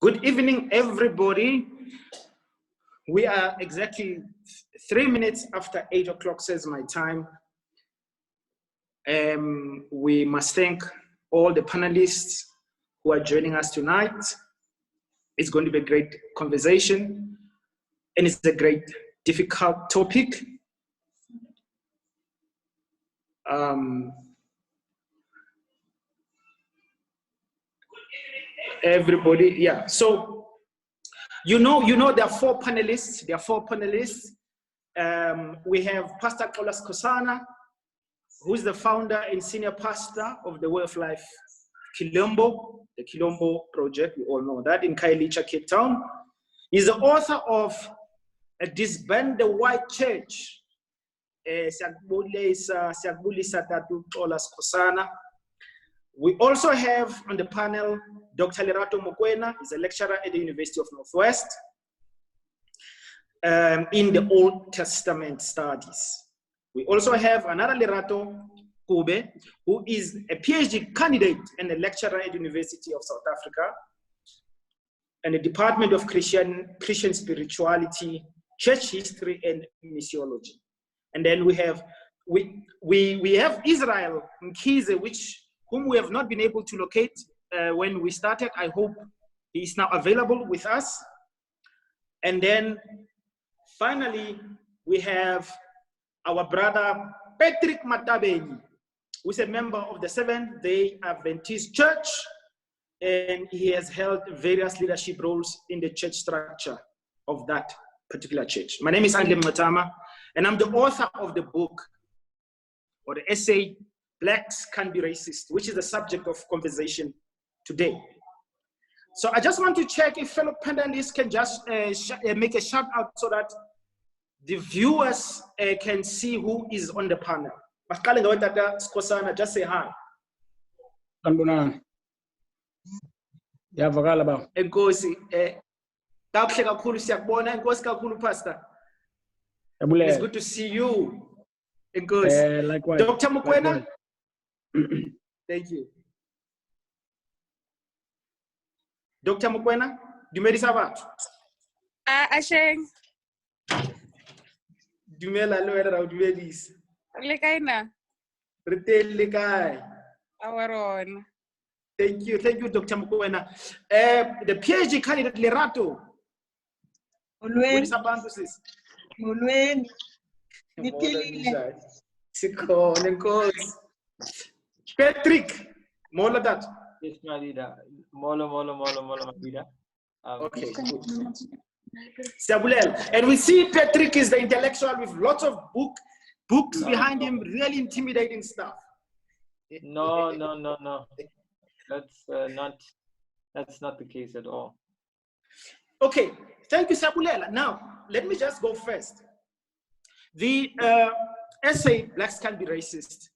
Good evening, everybody. We are exactly 3 minutes after 8 o'clock, says my time. We must thank all the panelists who are joining us tonight. It's going to be a great conversation, and it's a great, difficult topic. Everybody, yeah. So, you know, there are four panelists. We have Pastor Xola Skosana, who is the founder and senior pastor of the Way of Life Quilombo, the Quilombo Project. We all know that, in Khayelitsha, Cape Town. He's the author of Disband the White Church. Siyakubulisa Tatu Xola Skosana. We also have on the panel Dr. Lerato Mokoena. He's a lecturer at the University of Northwest in the Old Testament studies. We also have another Lerato Kobe, who is a PhD candidate and a lecturer at the University of South Africa and the Department of Christian Spirituality, Church History, and Missiology. And then we have Israel Mngxitama, whom we have not been able to locate when we started. I hope he is now available with us. And then finally, we have our brother Patrick Matabeni, who is a member of the Seventh-day Adventist Church, and he has held various leadership roles in the church structure of that particular church. My name is Andile Mngxitama, and I'm the author of the book, or the essay, Blacks Can Be Racist, which is the subject of conversation today. So I just want to check if fellow panelists can just make a shout out so that the viewers can see who is on the panel. Skosana, just say hi. Enkosi, kakuhle kakhulu siyakubona. Enkosi kakhulu Pastor. It's good to see you. Enkosi. Likewise. Dr. Mokoena. Thank you. Dr. Mokoena, dumedi sabat. Asheng. Dumela lo era dumedis. Lekaina. Retel lekai. Awaron. Thank you, Dr. Mokoena. The PhD candidate Lerato. Ulwen. Patrick, more of that. Yes, my leader. Molo. Okay, good. And we see Patrick is the intellectual with lots of books behind him, really intimidating stuff. No. That's not the case at all. Okay, thank you, Sabulela. Now, let me just go first. The essay, Blacks Can Be Racist,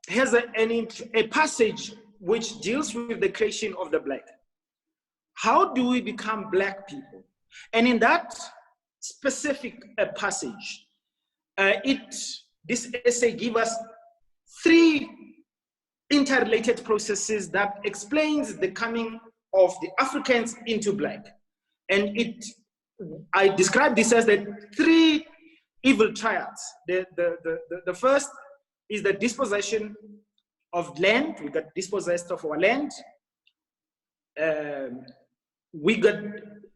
has a passage which deals with the creation of the black. How do we become black people? And in that specific passage, this essay gives us 3 interrelated processes that explains the coming of the Africans into black. And I describe this as the 3 evil triads. The first is the dispossession of land. We got dispossessed of our land. We got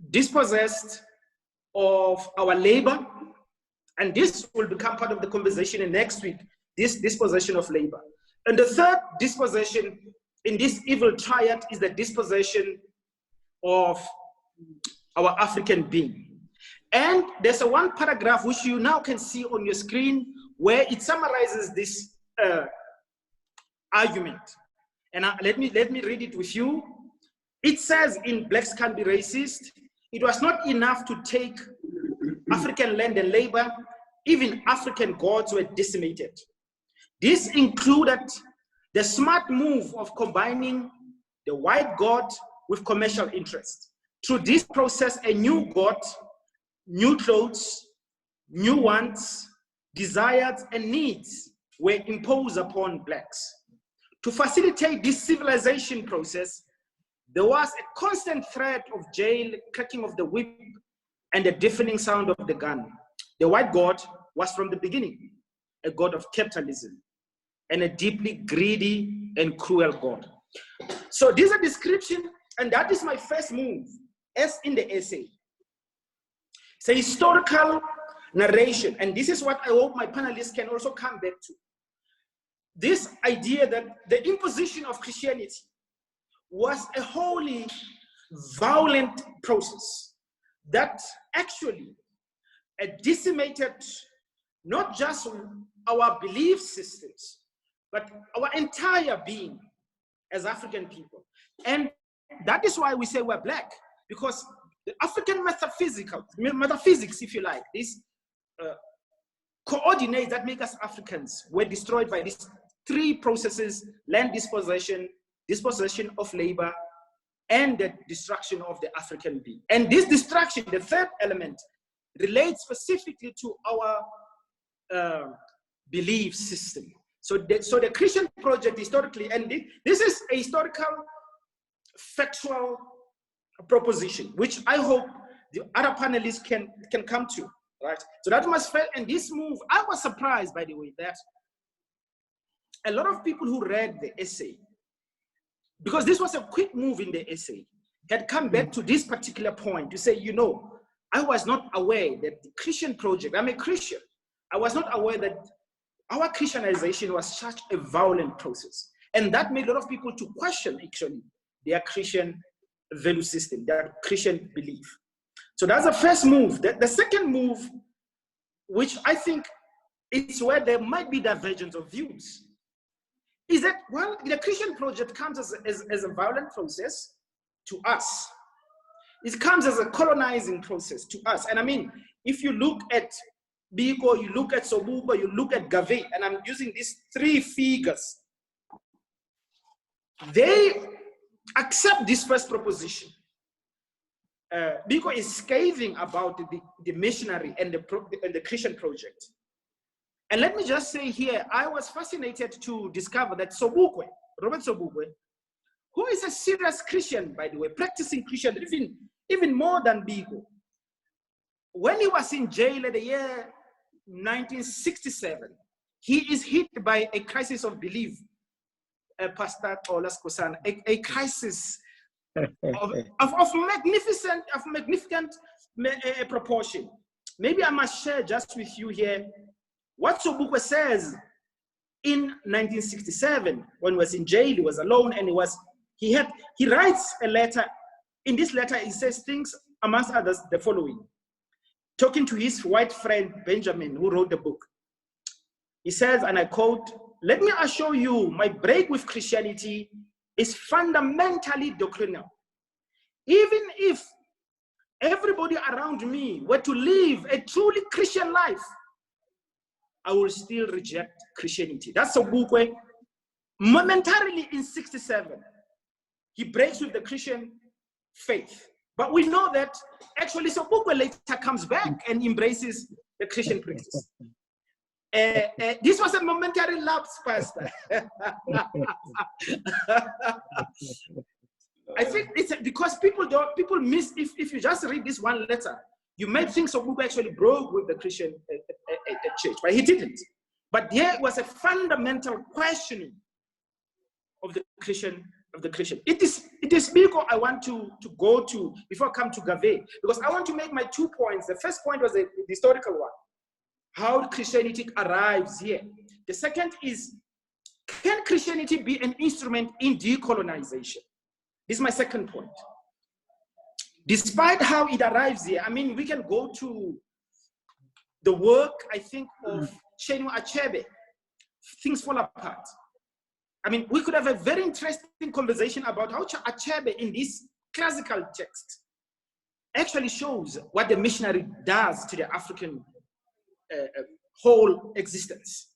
dispossessed of our labor. And this will become part of the conversation in next week, this dispossession of labor. And the third dispossession in this evil triad is the dispossession of our African being. And there's one paragraph which you now can see on your screen where it summarizes this argument. And let me read it with you. It says in Blacks Can Be Racist, it was not enough to take African land and labor, even African gods were decimated. This included the smart move of combining the white god with commercial interest. Through this process, a new god, new clothes, new wants, desires, and needs were imposed upon blacks. To facilitate this civilization process, there was a constant threat of jail, cracking of the whip, and the deafening sound of the gun. The white God was from the beginning a God of capitalism and a deeply greedy and cruel God. So this is a description, and that is my first move, as in the essay. It's a historical narration, and this is what I hope my panelists can also come back to. This idea that the imposition of Christianity was a wholly violent process that actually decimated not just our belief systems, but our entire being as African people. And that is why we say we're Black, because the African metaphysics, if you like, these coordinates that make us Africans were destroyed by these three processes: land dispossession, dispossession of labor, and the destruction of the African being. And this destruction, the third element, relates specifically to our belief system. So the Christian project historically, and this is a historical, factual proposition, which I hope the other panelists can come to, right? So that was fair, and this move, I was surprised, by the way, that a lot of people who read the essay, because this was a quick move in the essay, had come back to this particular point to say, you know, I was not aware that the Christian project, I'm a Christian, I was not aware that our Christianization was such a violent process. And that made a lot of people to question, actually, their Christian value system, their Christian belief. So that's the first move. The second move, which I think is where there might be divergence of views, is that, well, the Christian project comes as a violent process to us. It comes as a colonizing process to us. And I mean, if you look at Biko, you look at Sobukwe, you look at Gave, and I'm using these three figures, they accept this first proposition. Biko is scathing about the missionary and the Christian project. And let me just say here, I was fascinated to discover that Sobukwe, Robert Sobukwe, who is a serious Christian, by the way, practicing Christian, even more than Biko, when he was in jail in the year 1967, he is hit by a crisis of belief, Pastor Xola Skosana, a crisis of magnificent proportion. Maybe I must share just with you here what Sobukwe says in 1967, when he was in jail. He was alone, and he writes a letter. In this letter, he says things, amongst others, the following. Talking to his white friend, Benjamin, who wrote the book. He says, and I quote, "Let me assure you, my break with Christianity is fundamentally doctrinal. Even if everybody around me were to live a truly Christian life, I will still reject Christianity." That's Sobukwe. Momentarily in 67, he breaks with the Christian faith. But we know that actually Sobukwe later comes back and embraces the Christian practice. This was a momentary lapse, Pastor. I think it's because people miss, if you just read this one letter, you might think Sobukwe actually broke with the Christian church, but he didn't. But there was a fundamental questioning of the Christian. It is Biko I want to go to before I come to Gave, because I want to make my 2 points. The first point was the historical one, how Christianity arrives here. The second is, can Christianity be an instrument in decolonization? This is my second point. Despite how it arrives here, I mean, we can go to the work, I think, of Chinua Achebe, Things Fall Apart. I mean, we could have a very interesting conversation about how Achebe in this classical text actually shows what the missionary does to the African whole existence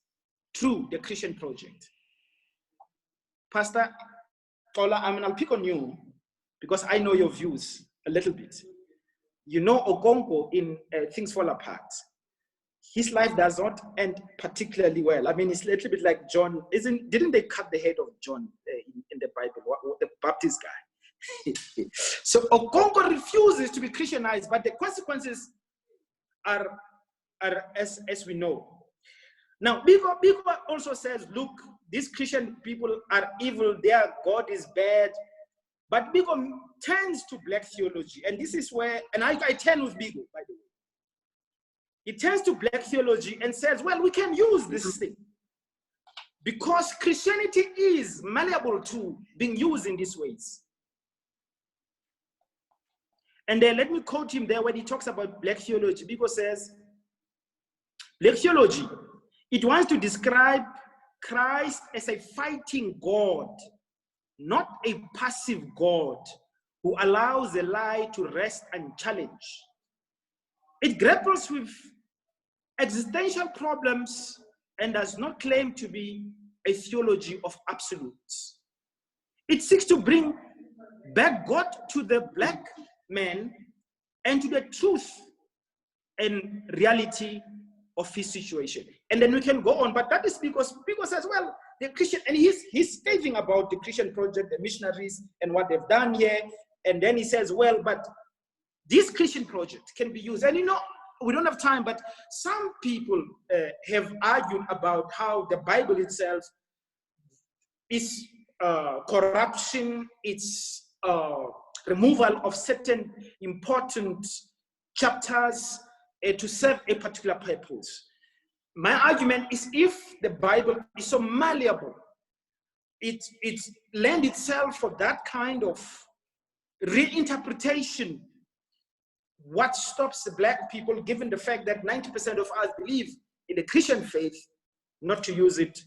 through the Christian project. Pastor Xola, I'll pick on you because I know your views a little bit. You know Ogongo in Things Fall Apart. His life does not end particularly well. I mean, it's a little bit like John. Didn't they cut the head of John in the Bible, the Baptist guy? So Okonko refuses to be Christianized, but the consequences are as we know. Now, Biko also says, look, these Christian people are evil, their God is bad. But Biko turns to black theology. And this is where, and I turn with Biko, by the way. He turns to black theology and says, well, we can use this thing. Because Christianity is malleable to being used in these ways. And then let me quote him there when he talks about black theology. Biko says, black theology, it wants to describe Christ as a fighting God, not a passive God who allows a lie to rest unchallenged. It grapples with existential problems and does not claim to be a theology of absolutes. It seeks to bring back God to the black man and to the truth and reality of his situation. And then we can go on, but that is because says, well, the Christian, and he's stating about the Christian project, the missionaries, and what they've done here. And then he says, well, but this Christian project can be used. And you know, we don't have time, but some people have argued about how the Bible itself is corruption, it's removal of certain important chapters to serve a particular purpose. My argument is, if the Bible is so malleable, it lends itself for that kind of reinterpretation. What stops the black people, given the fact that 90% of us believe in the Christian faith, not to use it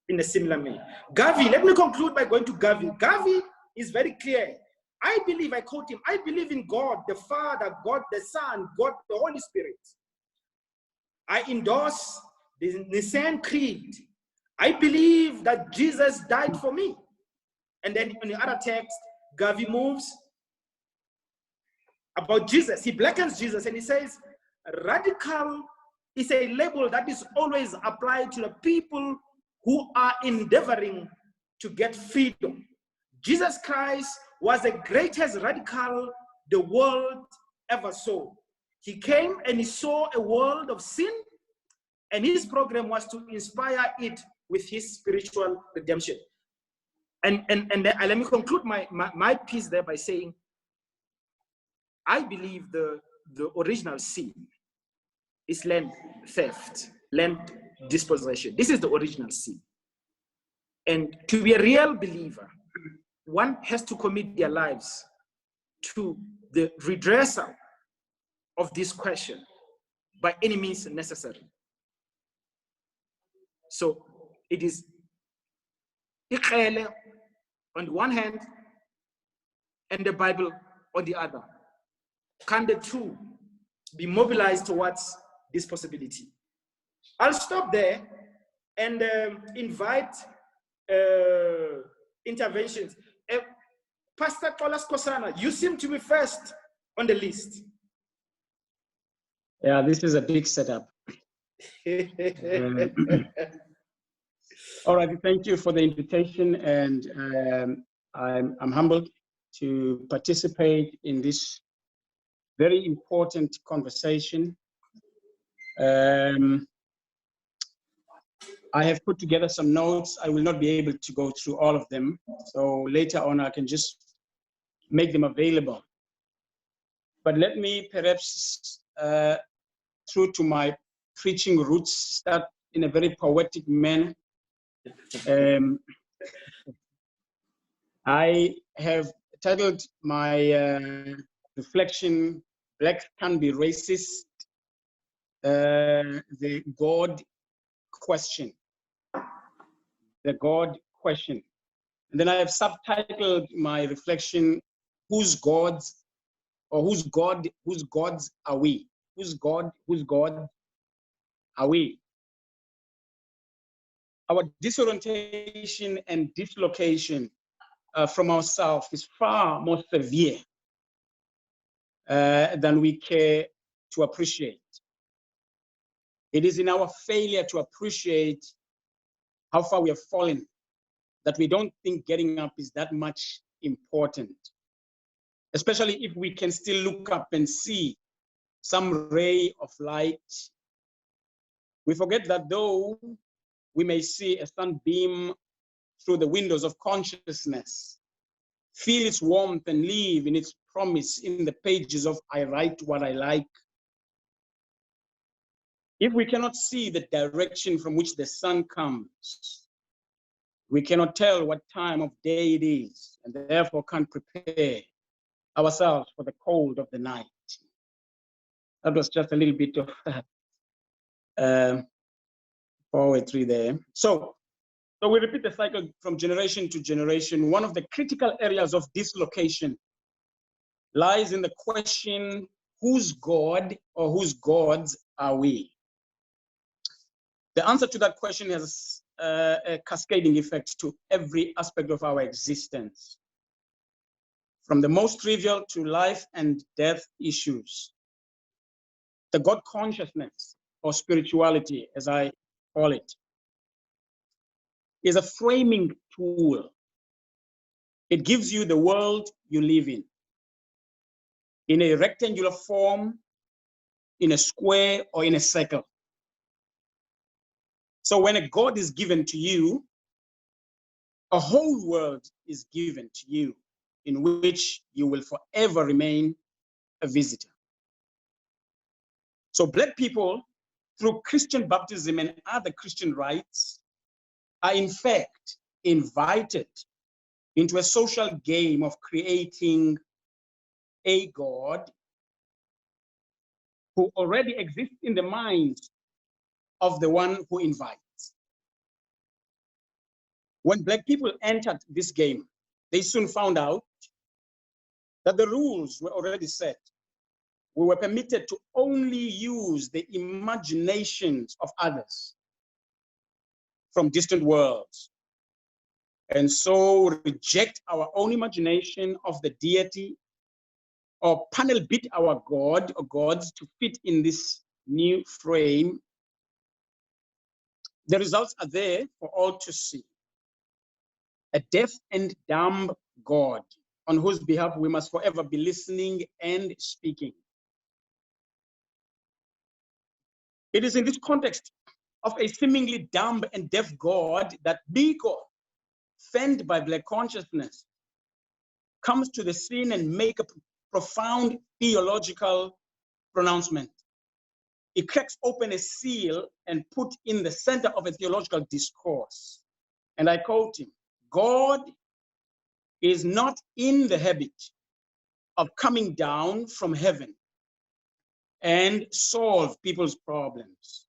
in a similar way? Gavi, let me conclude by going to Gavi. Gavi is very clear. I believe, I quote him, I believe in God, the Father, God, the Son, God, the Holy Spirit. I endorse the Nicene Creed. I believe that Jesus died for me. And then in the other text, Gavi moves about Jesus. He blackens Jesus and he says, radical is a label that is always applied to the people who are endeavoring to get freedom. Jesus Christ was the greatest radical the world ever saw. He came and he saw a world of sin, and his program was to inspire it with his spiritual redemption. And let me conclude my piece there by saying, I believe the original sin is land theft, land dispossession. This is the original sin. And to be a real believer, one has to commit their lives to the redressal of this question by any means necessary. So it is Iqele on the one hand and the Bible on the other. Can the two be mobilized towards this possibility? I'll stop there and invite interventions. Pastor Xola Skosana, you seem to be first on the list. Yeah, this is a big setup. All right, thank you for the invitation, and I'm humbled to participate in this very important conversation. I have put together some notes. I will not be able to go through all of them, so later on I can just make them available. But let me perhaps, true to my preaching roots, start in a very poetic manner. I have titled my reflection, "Black Can Be Racist, the God Question." The God Question. And then I have subtitled my reflection, "Whose gods, or whose gods are we? Whose God are we?" Our disorientation and dislocation from ourselves is far more severe than we care to appreciate. It is in our failure to appreciate how far we have fallen that we don't think getting up is that much important. especially if we can still look up and see some ray of light. We forget that though we may see a sunbeam through the windows of consciousness, feel its warmth and live in its promise in the pages of I write what I like. If we cannot see the direction from which the sun comes, we cannot tell what time of day it is, and therefore can't prepare ourselves for the cold of the night. That was just a little bit of poetry there. So we repeat the cycle from generation to generation. One of the critical areas of dislocation lies in the question, whose God or whose gods are we? The answer to that question has a cascading effect to every aspect of our existence, from the most trivial to life and death issues. The God consciousness, or spirituality, as I call it, is a framing tool. It gives you the world you live in a rectangular form, in a square, or in a circle. So when a God is given to you, a whole world is given to you in which you will forever remain a visitor. So Black people, through Christian baptism and other Christian rites, are in fact invited into a social game of creating a God who already exists in the mind of the one who invites. When Black people entered this game, they soon found out that the rules were already set. We were permitted to only use the imaginations of others from distant worlds, and so reject our own imagination of the deity or panel beat our God or gods to fit in this new frame. The results are there for all to see. A deaf and dumb God on whose behalf we must forever be listening and speaking. It is in this context of a seemingly dumb and deaf God that Biko, fanned by Black consciousness, comes to the scene and make a profound theological pronouncement. It cracks open a seal and put in the center of a theological discourse. And I quote him, God is not in the habit of coming down from heaven and solve people's problems,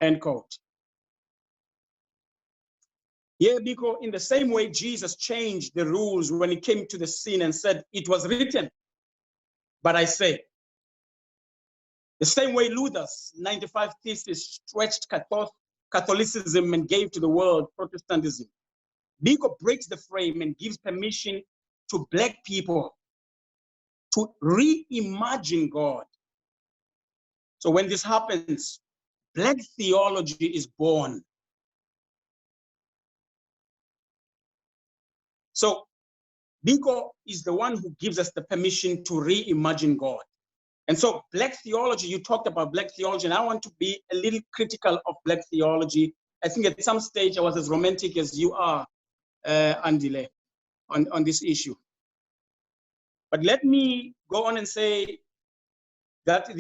end quote. Yeah, because in the same way Jesus changed the rules when he came to the scene and said, it was written, but I say. The same way Luther's 95 Theses stretched Catholicism and gave to the world Protestantism. Biko breaks the frame and gives permission to Black people to reimagine God. So when this happens, Black theology is born. So Biko is the one who gives us the permission to reimagine God. And so Black theology, you talked about Black theology, and I want to be a little critical of Black theology. I think at some stage I was as romantic as you are, Andile, on this issue. But let me go on and say that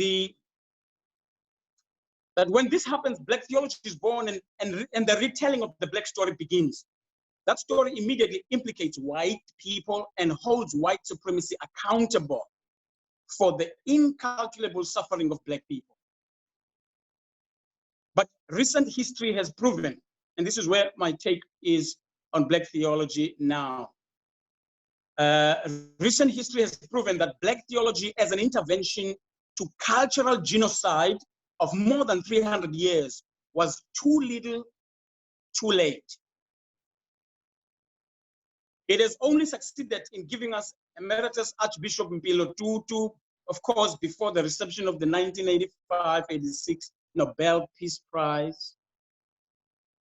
when this happens, Black theology is born and the retelling of the Black story begins. That story immediately implicates white people and holds white supremacy accountable for the incalculable suffering of Black people. But recent history has proven, and this is where my take is on Black theology now. Recent history has proven that Black theology as an intervention to cultural genocide of more than 300 years was too little, too late. It has only succeeded in giving us Emeritus Archbishop Mpilo Tutu, of course, before the reception of the 1985-86 Nobel Peace Prize.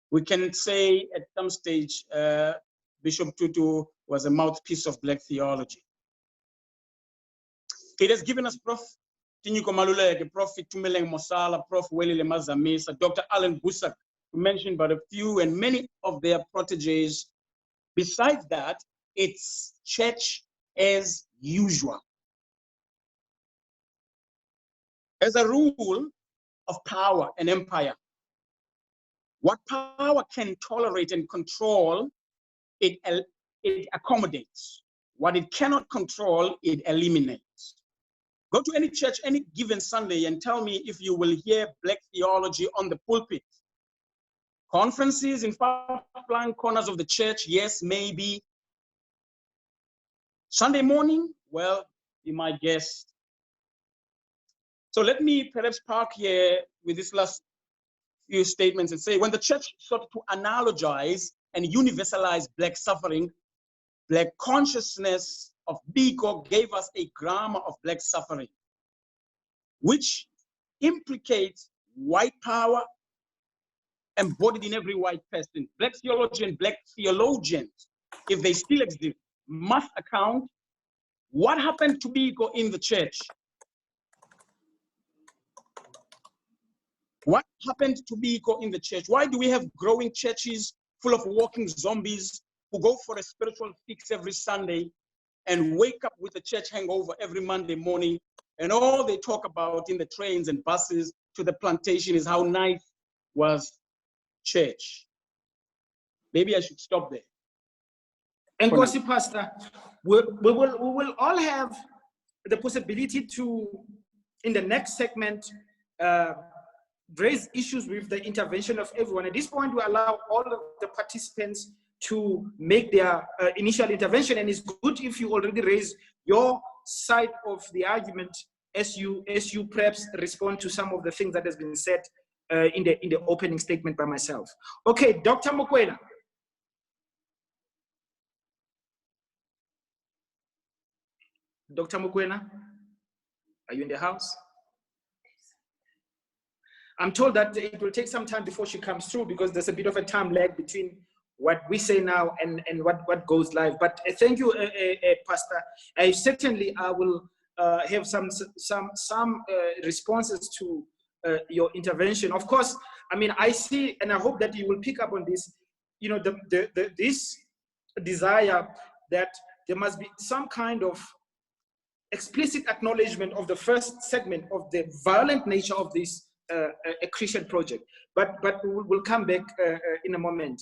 We can say at some stage, Bishop Tutu was a mouthpiece of Black theology. It has given us Prof. Tinyiko Maluleke, Prof. Tumeleng Mosala, Prof. Welile Mazamisa, Dr. Alan Busak, who mentioned but a few, and many of their proteges. Besides that, it's church as usual. As a rule of power and empire, what power can tolerate and control, it accommodates. What it cannot control, it eliminates. Go to any church any given Sunday and tell me if you will hear Black theology on the pulpit. Conferences in far-flung corners of the church, yes, maybe. Sunday morning, well, be my guest. So let me perhaps park here with this last few statements and say, when the church sought to analogize and universalize Black suffering, Black consciousness of Biko gave us a grammar of Black suffering, which implicates white power embodied in every white person. Black theology and Black theologians, if they still exist, must account what happened to Biko in the church. What happened to Biko in the church? Why do we have growing churches full of walking zombies who go for a spiritual fix every Sunday and wake up with a church hangover every Monday morning, and all they talk about in the trains and buses to the plantation is how nice was church? Maybe I should stop there. And Kosi Pastor, we will all have the possibility to, in the next segment, raise issues with the intervention of everyone. At this point, we allow all of the participants to make their initial intervention, and it's good if you already raise your side of the argument as you perhaps respond to some of the things that has been said in the opening statement by myself. Okay, Dr. Mokoena. Dr. Mokoena, are you in the house? I'm told that it will take some time before she comes through because there's a bit of a time lag between what we say now and what goes live. But thank you, Pastor. I will have some responses to your intervention. Of course, I mean, I see, and I hope that you will pick up on this, you know, this desire that there must be some kind of explicit acknowledgement of the first segment of the violent nature of this a Christian project, but we'll come back in a moment.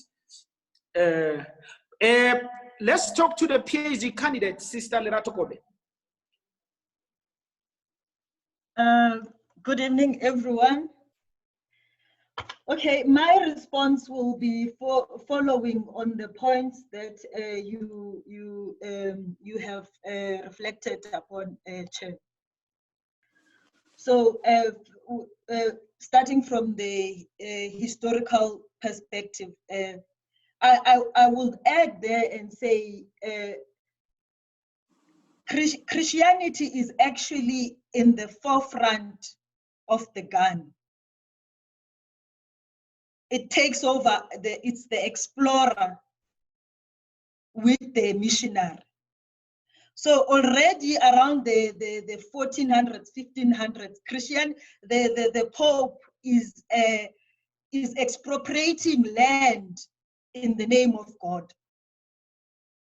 Let's talk to the PhD candidate, Sister Lerato Kobe. Good evening, everyone. Okay, my response will be following on the points that you have reflected upon, Chair. So, starting from the historical perspective, I would add there and say Christianity is actually in the forefront of the gun. It takes over, it's the explorer with the missionary. So already around the 1400s, 1500s, the Pope is expropriating land in the name of God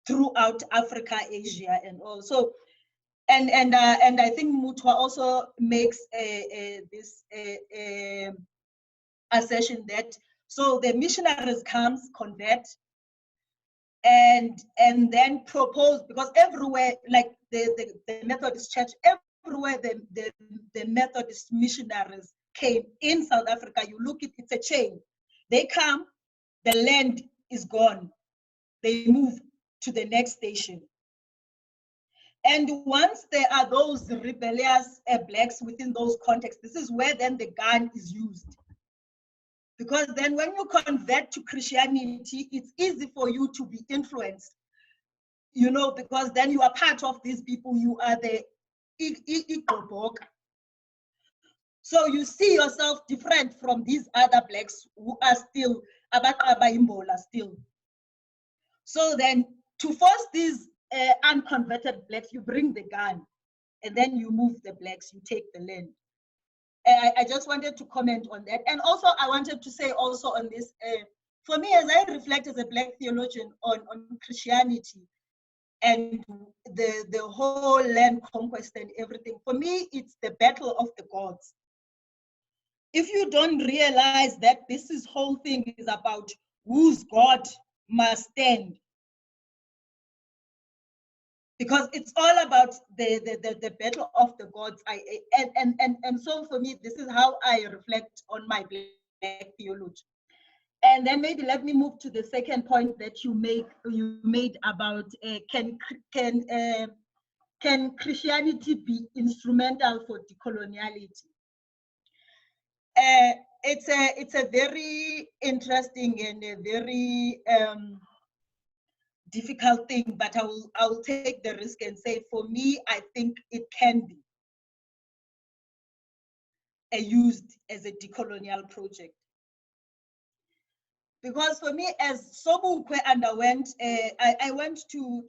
throughout Africa, Asia, and all. So, and I think Mutwa also makes this assertion that so the missionaries comes, convert, and then propose, because everywhere, like the Methodist Church, everywhere the Methodist missionaries came in South Africa, you look at it's a chain. They come, the land is gone. They move to the next station. And once there are those rebellious blacks within those contexts, this is where then the gun is used. Because then when you convert to Christianity, it's easy for you to be influenced, you know, because then you are part of these people, you are the Igbo. So you see yourself different from these other blacks who are still Abaimbola still. So then to force these unconverted blacks, you bring the gun. and then you move the blacks, you take the land. I just wanted to comment on that. And also I wanted to say also on this, for me, as I reflect as a Black theologian on Christianity and the whole land conquest and everything, for me, it's the battle of the gods. If you don't realize that this whole thing is about whose God must stand, because it's all about the battle of the gods. And so for me, this is how I reflect on my Black theology. And then maybe let me move to the second point that you made about can Christianity be instrumental for decoloniality? It's a very interesting and a very difficult thing, but I will take the risk and say, for me, I think it can be used as a decolonial project. Because for me, as Sobukwe underwent, I went to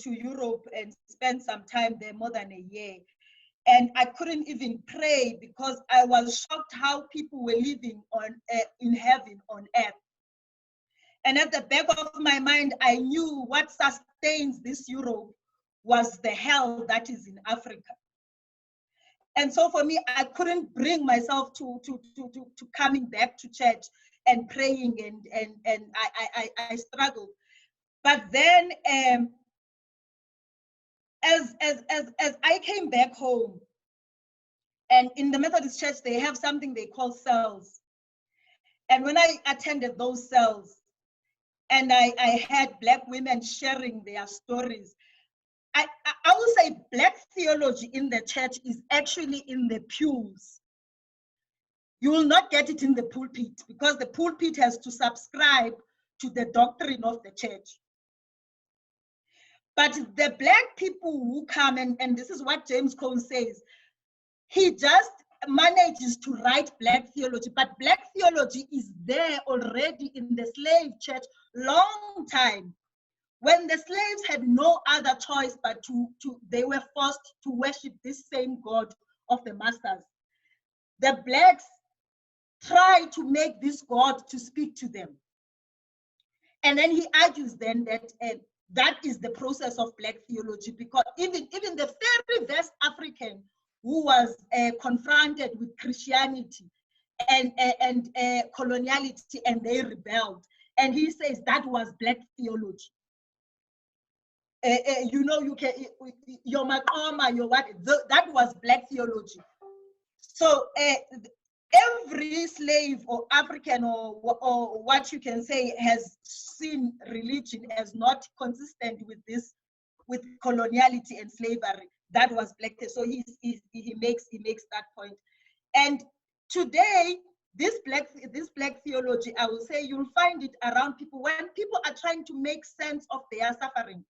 Europe and spent some time there, more than a year. And I couldn't even pray because I was shocked how people were living in heaven on earth. And at the back of my mind, I knew what sustains this Europe was the hell that is in Africa. And so for me, I couldn't bring myself to coming back to church and praying, and I struggled. But then as I came back home, and in the Methodist Church, they have something they call cells. And when I attended those cells, and I had Black women sharing their stories, I will say Black theology in the church is actually in the pews. You will not get it in the pulpit because the pulpit has to subscribe to the doctrine of the church. But the Black people who come, and this is what James Cone says, he just manages to write Black theology, but Black theology is there already in the slave church long time. When the slaves had no other choice but they were forced to worship this same God of the masters. The Blacks try to make this God to speak to them. And then he argues then that that is the process of Black theology, because even the very West African who was confronted with Christianity and coloniality, and they rebelled. And he says that was Black theology. You know, you can, your Makoma, your what, that was Black theology. So every slave or African or what you can say has seen religion as not consistent with this, with coloniality and slavery. That was Black. So he makes that point. And today, this black theology, I will say, you'll find it around people when people are trying to make sense of their suffering,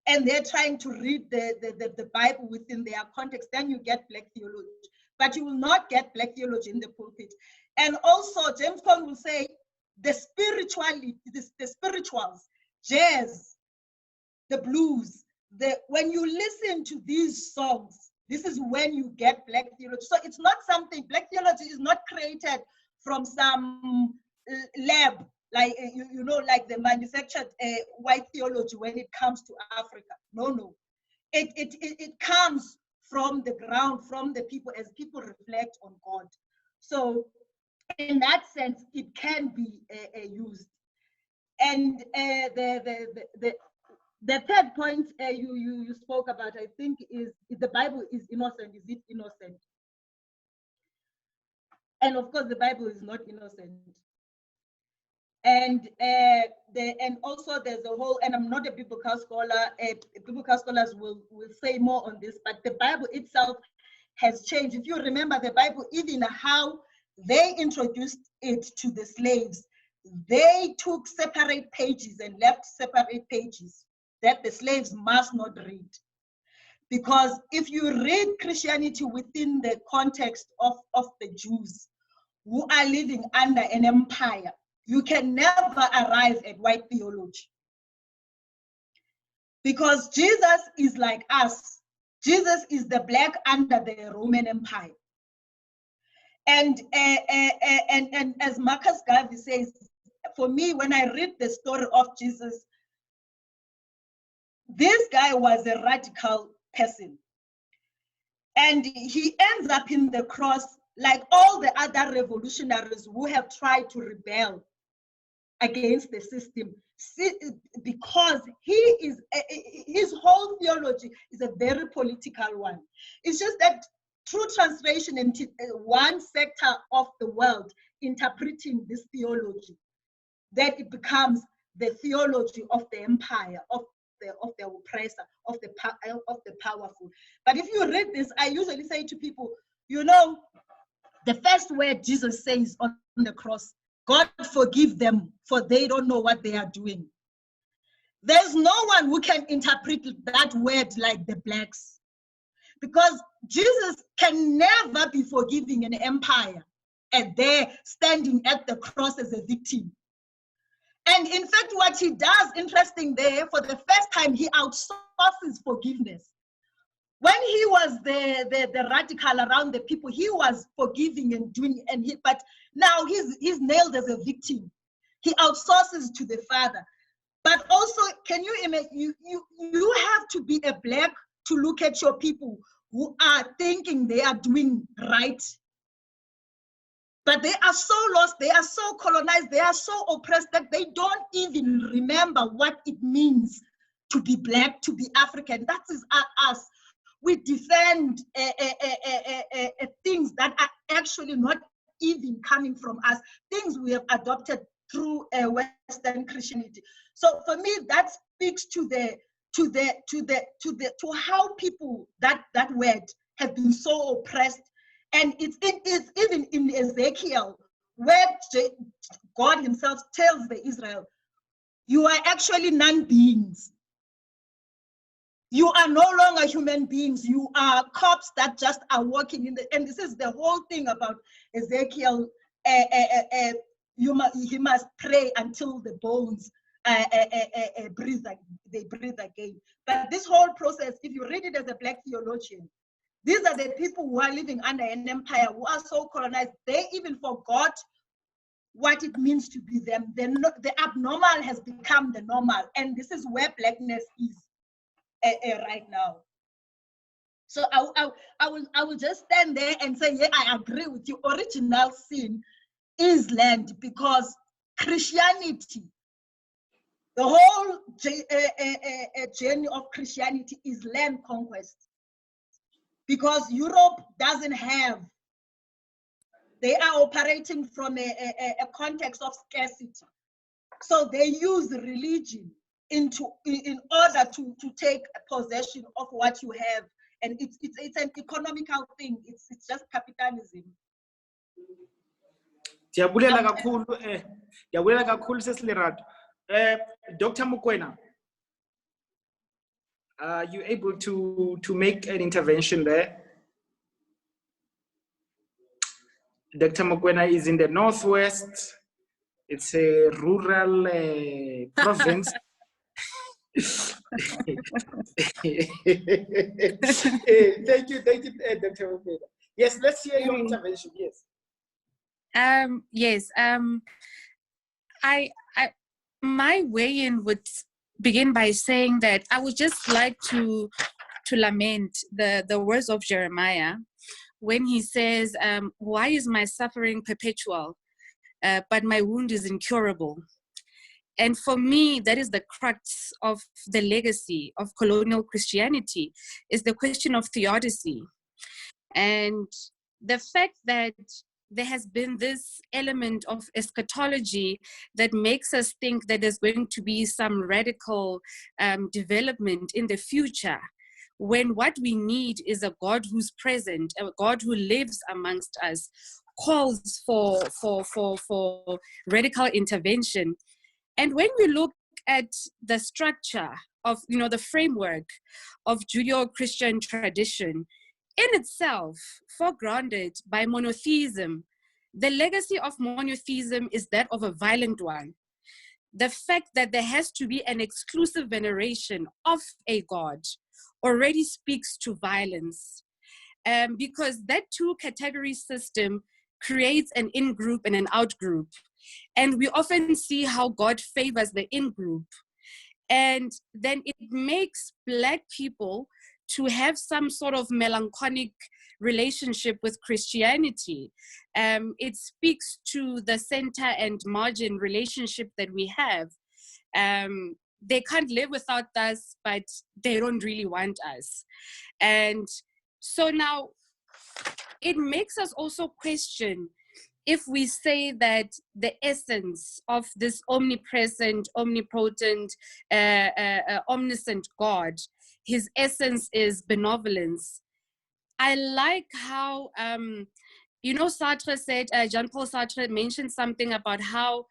and they're trying to read the Bible within their context. Then you get Black theology, but you will not get Black theology in the pulpit. And also, James Cone will say the spirituals, jazz, the blues. When you listen to these songs, this is when you get Black theology. So it's not something, Black theology is not created from some lab, like, you know, like the manufactured white theology when it comes to Africa. No. It comes from the ground, from the people, as people reflect on God. So in that sense, it can be used. And the third point you spoke about, I think, is the Bible is innocent. Is it innocent? And of course, the Bible is not innocent. And also there's a whole, and I'm not a biblical scholar. Biblical scholars will say more on this, but the Bible itself has changed. If you remember the Bible, even how they introduced it to the slaves, they took separate pages and left separate pages that the slaves must not read. Because if you read Christianity within the context of the Jews who are living under an empire, you can never arrive at white theology. Because Jesus is like us. Jesus is the black under the Roman Empire. And as Marcus Garvey says, for me, when I read the story of Jesus, this guy was a radical person. And he ends up in the cross like all the other revolutionaries who have tried to rebel against the system, because his whole theology is a very political one. It's just that through translation into one sector of the world interpreting this theology, that it becomes the theology of the empire, of the oppressor, of the powerful. But if you read this, I usually say to people, you know, the first word Jesus says on the cross, God forgive them, for they don't know what they are doing. There's no one who can interpret that word like the blacks, because Jesus can never be forgiving an empire and they're standing at the cross as a victim. And in fact, what he does, interesting there, for the first time, he outsources forgiveness. When he was the radical around the people, he was forgiving and doing, but now he's nailed as a victim. He outsources to the Father. But also, can you imagine, you have to be a black to look at your people who are thinking they are doing right. But they are so lost, they are so colonized, they are so oppressed that they don't even remember what it means to be black, to be African. That is us. We defend things that are actually not even coming from us, things we have adopted through Western Christianity. So for me, that speaks to how people that word have been so oppressed. And it's even in Ezekiel, where God himself tells the Israel, you are actually non-beings. You are no longer human beings. You are corpses that just are walking in the, and this is the whole thing about Ezekiel. He must pray until the bones breathe again. But this whole process, if you read it as a black theologian, these are the people who are living under an empire, who are so colonized, they even forgot what it means to be them. The abnormal has become the normal, and this is where blackness is right now. So I will just stand there and say, yeah, I agree with you. Original sin is land, because Christianity, the whole journey of Christianity is land conquest. Because Europe doesn't have, they are operating from a context of scarcity. So they use religion in order to take possession of what you have. And it's an economical thing. It's just capitalism. Diabulela kakhulu sesilerato. Dr. Mokoena, are you able to make an intervention there? Dr. Mokoena is in the Northwest. It's a rural province. Thank you, Dr. Mokoena. Yes, let's hear your intervention. Yes. Yes. My weigh-in would begin by saying that I would just like to lament the words of Jeremiah when he says, why is my suffering perpetual, but my wound is incurable? And for me, that is the crux of the legacy of colonial Christianity, is the question of theodicy. And the fact that there has been this element of eschatology that makes us think that there's going to be some radical development in the future, when what we need is a God who's present, a God who lives amongst us, calls for radical intervention. And when we look at the structure of, the framework of Judeo-Christian tradition, in itself, foregrounded by monotheism, the legacy of monotheism is that of a violent one. The fact that there has to be an exclusive veneration of a God already speaks to violence, because that two-category system creates an in-group and an out-group. And we often see how God favors the in-group. And then it makes Black people to have some sort of melancholic relationship with Christianity. It speaks to the center and margin relationship that we have. They can't live without us, but they don't really want us. And so now it makes us also question, if we say that the essence of this omnipresent, omnipotent, omniscient God, his essence is benevolence. I like how, Sartre said, Jean-Paul Sartre mentioned something about how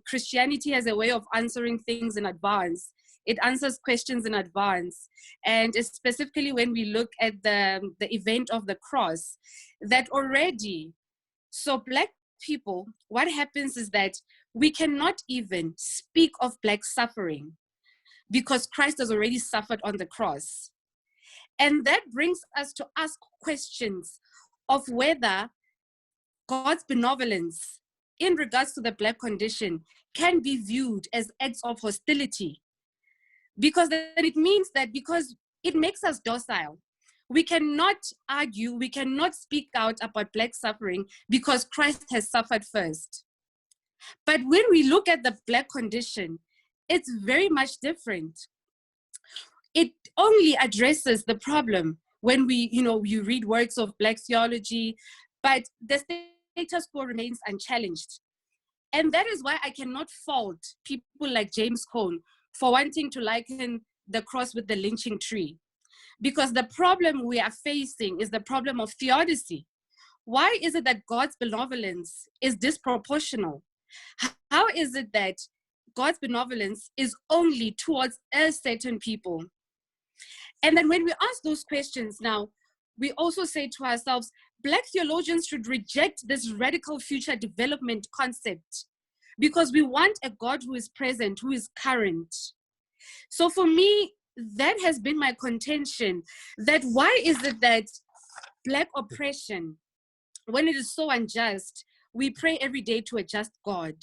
Christianity has a way of answering things in advance. It answers questions in advance. And specifically when we look at the event of the cross, that already, so Black people, what happens is that we cannot even speak of Black suffering because Christ has already suffered on the cross. And that brings us to ask questions of whether God's benevolence in regards to the Black condition can be viewed as acts of hostility. Because then it means that because it makes us docile, we cannot argue, we cannot speak out about Black suffering because Christ has suffered first. But when we look at the Black condition, it's very much different. It only addresses the problem when you read works of Black theology, but the status quo remains unchallenged. And that is why I cannot fault people like James Cone for wanting to liken the cross with the lynching tree. Because the problem we are facing is the problem of theodicy. Why is it that God's benevolence is disproportional? How is it that God's benevolence is only towards a certain people? And then when we ask those questions now, we also say to ourselves, Black theologians should reject this radical future development concept because we want a God who is present, who is current. So for me, that has been my contention, that why is it that Black oppression, when it is so unjust, we pray every day to a just God?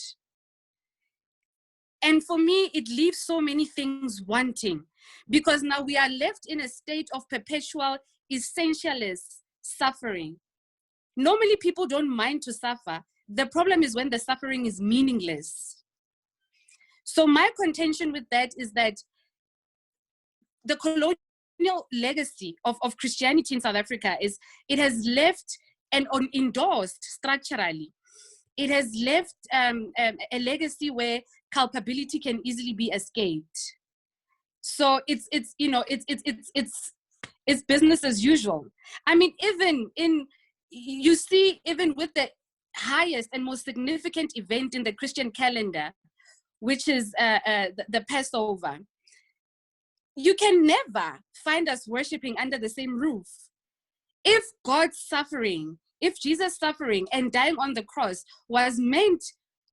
And for me, it leaves so many things wanting, because now we are left in a state of perpetual essentialist suffering. Normally, people don't mind to suffer. The problem is when the suffering is meaningless. So my contention with that is that the colonial legacy of Christianity in South Africa is it has left and endorsed structurally. It has left a legacy where culpability can easily be escaped. So it's business as usual. I mean, you see, even with the highest and most significant event in the Christian calendar, which is the Passover, you can never find us worshiping under the same roof. If God's suffering, if Jesus' suffering and dying on the cross was meant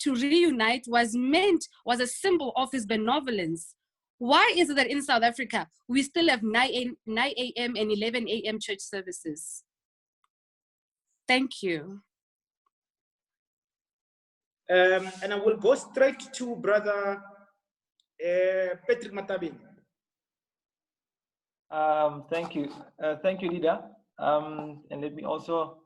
to reunite, was a symbol of his benevolence, why is it that in South Africa, we still have 9 a.m. and 11 a.m. church services? Thank you. And I will go straight to Brother Patrick Matabeni. Thank you, Leader. And let me also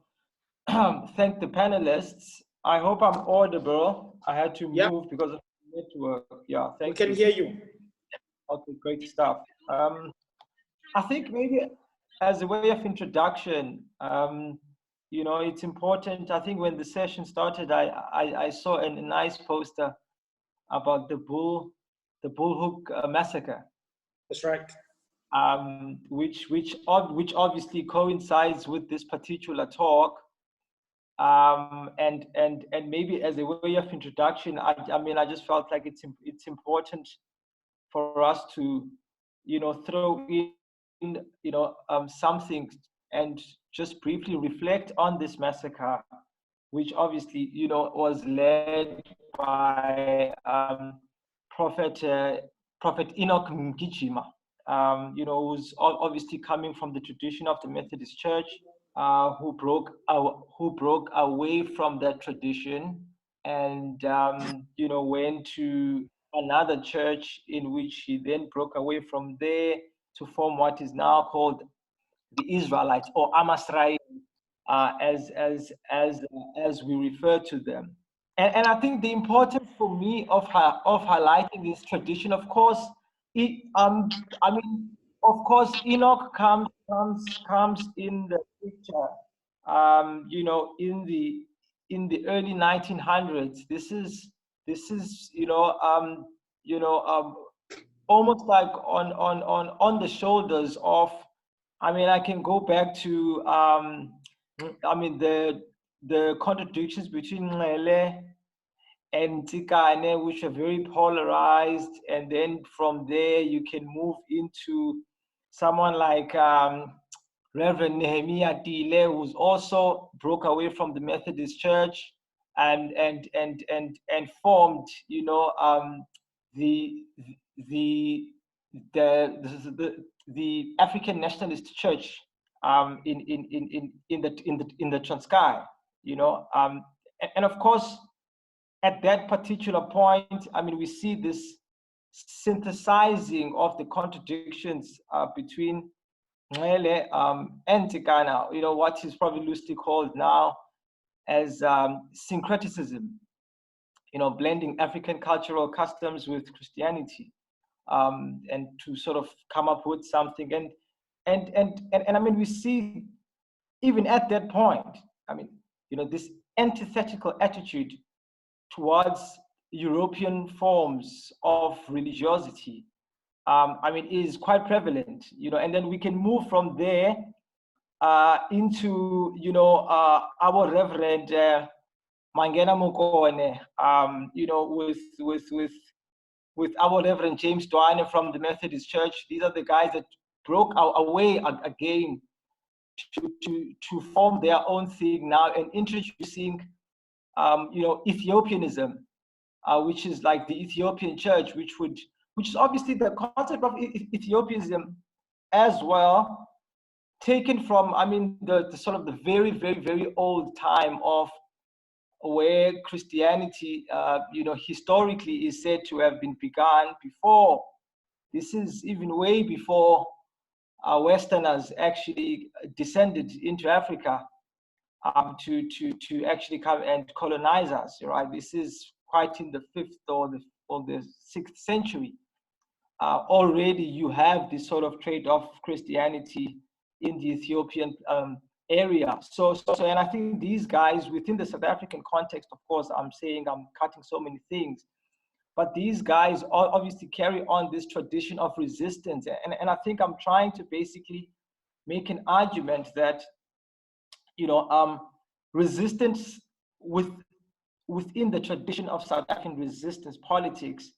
thank the panelists. I hope I'm audible. I had to move because of the network. Yeah, thank you. We can hear you. Okay, great stuff. I think maybe as a way of introduction, it's important. I think when the session started, I saw a nice poster about the Bull Hook massacre. That's right. Which obviously coincides with this particular talk. And maybe as a way of introduction, I just felt like it's important for us to, throw in, something and just briefly reflect on this massacre, which obviously, was led by Prophet Enoch Mngxitama. you know, who's obviously coming from the tradition of the Methodist Church, who broke away from that tradition and you know, went to another church, in which he then broke away from there to form what is now called the Israelites, or Amasrai, as we refer to them. And I think the importance for me of highlighting this tradition, of course, I mean, of course, Enoch comes in the picture, you know, in the early 1900s. This is you know, almost like on the shoulders of, I mean, I can go back to I mean, the contradictions between Ngcele and Tsikane, which are very polarized, and then from there you can move into someone like Reverend Nehemiah Dile, who's also broke away from the Methodist Church and formed, you know, the African Nationalist Church in the Transkei, you know, and of course, at that particular point, I mean, we see this synthesizing of the contradictions between Ngcele and Tsikana, you know, what is probably loosely called now as syncretism, you know, blending African cultural customs with Christianity, and to sort of come up with something. And I mean, we see even at that point, I mean, you know, this antithetical attitude towards European forms of religiosity, I mean, is quite prevalent, you know. And then we can move from there into, you know, our Reverend Andile Mokoena, you know, with our Reverend James Dwyer from the Methodist Church. These are the guys that broke away again to form their own thing now, and introducing, you know, Ethiopianism, which is like the Ethiopian church, which is obviously the concept of Ethiopianism as well, taken from, I mean, the sort of the very, very, very old time of where Christianity, you know, historically is said to have been begun before. This is even way before Westerners actually descended into Africa to actually come and colonize us, right? This is quite in the 5th or the 6th century. Already you have this sort of trait of Christianity in the Ethiopian area. So, and I think these guys within the South African context, of course, I'm saying I'm cutting so many things, but these guys obviously carry on this tradition of resistance. And I think I'm trying to basically make an argument that, you know, resistance within the tradition of South African resistance politics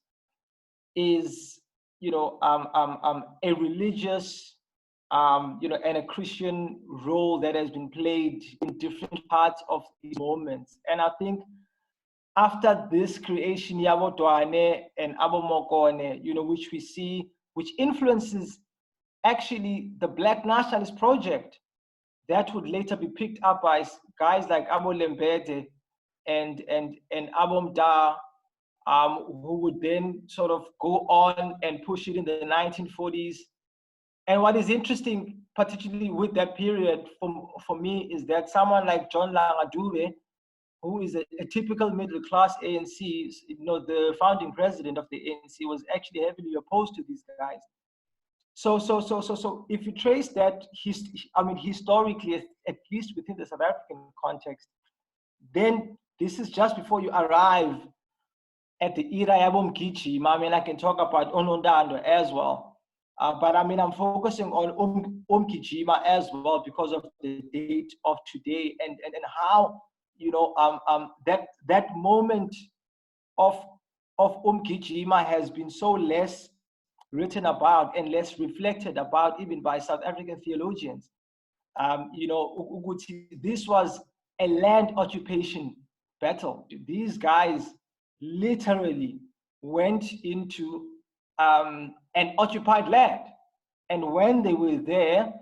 is, you know, a religious, you know, and a Christian role that has been played in different parts of these moments. And I think after this creation, Yabo Dwane and Abo Mokone, you know, which we see, which influences actually the Black Nationalist project, that would later be picked up by guys like Abo Lembede and Abo Mda, who would then sort of go on and push it in the 1940s. And what is interesting, particularly with that period for me, is that someone like John Langadube, who is a typical middle-class ANC, you know, the founding president of the ANC, was actually heavily opposed to these guys. So if you trace that, I mean, historically, at least within the South African context, then this is just before you arrive at the era Yabo Mngxitama. I mean, I can talk about Onondando as well. But I mean, I'm focusing on Mngxitama as well because of the date of today and how, you know, that moment of Mngxitama has been so less written about and less reflected about even by South African theologians. You know, this was a land occupation battle. These guys literally went into an occupied land. And when they were there,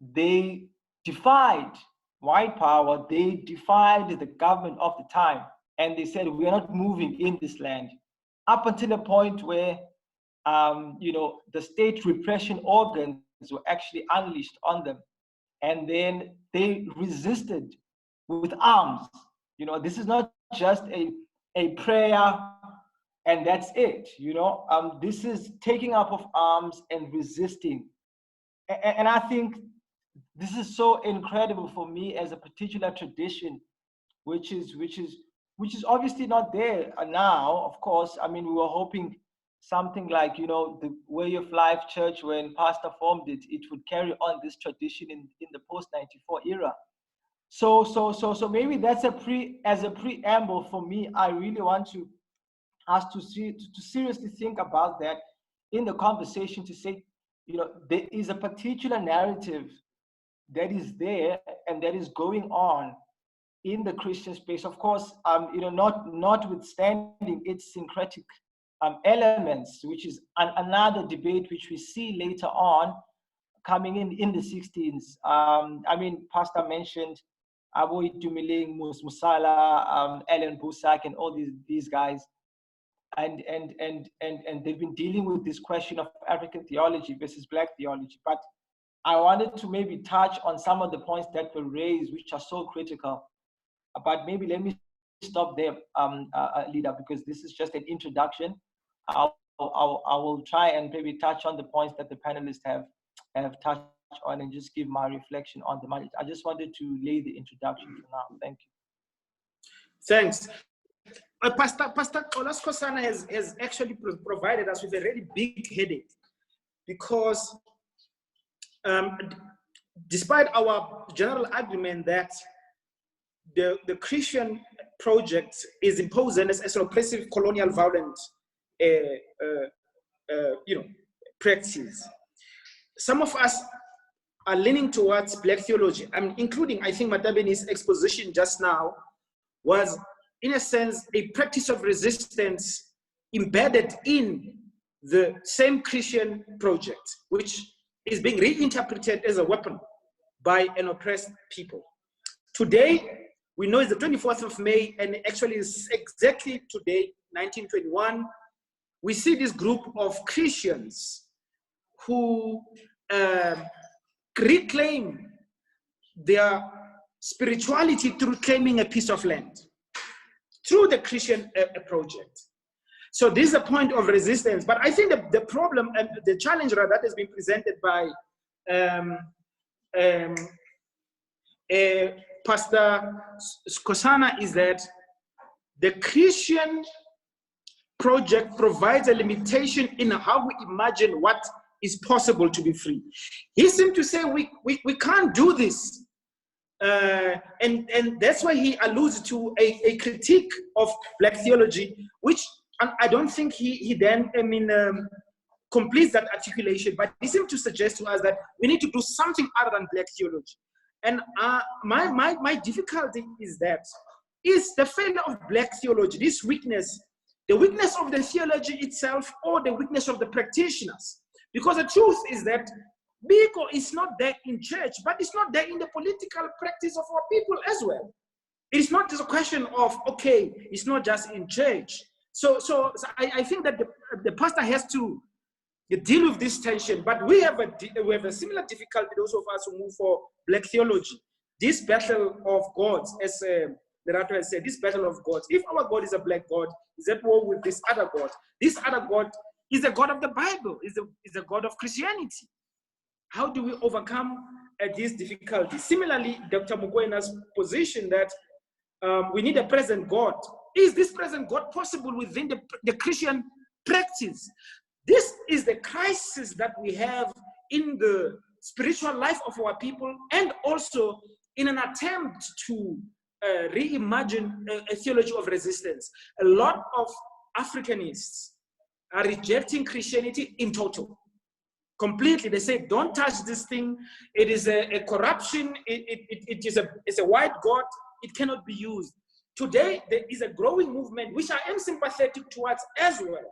they defied white power, they defied the government of the time, and they said, we are not moving in this land, up until a point where the state repression organs were actually unleashed on them. And then they resisted with arms. This is not just a prayer and that's it. This is taking up of arms and resisting. And I think this is so incredible for me as a particular tradition, which is obviously not there now. Of course, I mean, we were hoping something like, the Way of Life Church, when Pastor formed it, it would carry on this tradition in the post-94 era. So maybe that's as a preamble for me. I really want us to seriously think about that in the conversation, to say, there is a particular narrative that is there and that is going on in the Christian space. Of course, notwithstanding its syncretic elements, which is another debate which we see later on coming in the 16s. I mean, Pastor mentioned Aboy Dumiling, Musala, Alan Busak, and all these guys, and they've been dealing with this question of African theology versus Black theology. But I wanted to maybe touch on some of the points that were raised, which are so critical. But maybe let me stop there, Leader, because this is just an introduction. I will try and maybe touch on the points that the panelists have touched on and just give my reflection on them. I just wanted to lay the introduction for now. Thank you. Thanks. Pastor Xola Skosana has actually provided us with a really big headache, because despite our general argument that the Christian project is imposing as an oppressive colonial violent practice, some of us are leaning towards Black theology. Including, I think, Matabeni's exposition just now was, in a sense, a practice of resistance embedded in the same Christian project, which is being reinterpreted as a weapon by an oppressed people. Today, we know it's the 24th of May, and actually it's exactly today, 1921, we see this group of Christians who reclaim their spirituality through claiming a piece of land through the Christian project. So this is a point of resistance. But I think the problem and the challenge that has been presented by Pastor Skosana is that the Christian project provides a limitation in how we imagine what is possible to be free. He seemed to say we can't do this. And that's why he alludes to a critique of Black theology, which I don't think he then completes that articulation, but he seemed to suggest to us that we need to do something other than Black theology. And my difficulty is the failure of Black theology, this weakness, the weakness of the theology itself or the weakness of the practitioners. Because the truth is that Biko is not there in church, but it's not there in the political practice of our people as well. It's not just a question of, okay, it's not just in church. So I think that the pastor has to deal with this tension, but we have a similar difficulty, those of us who move for Black theology. This battle of gods, as Lerato has said, this battle of gods. If our God is a Black God, is at war with this other God. This other God is the God of the Bible, is the God of Christianity. How do we overcome this difficulty? Similarly, Dr. Mokoena's position that we need a present God. Is this present God possible within the Christian practice? This is the crisis that we have in the spiritual life of our people, and also in an attempt to reimagine a theology of resistance. A lot of Africanists are rejecting Christianity in total. Completely. They say, don't touch this thing. It is a corruption. It's a white God. It cannot be used. Today, there is a growing movement, which I am sympathetic towards as well,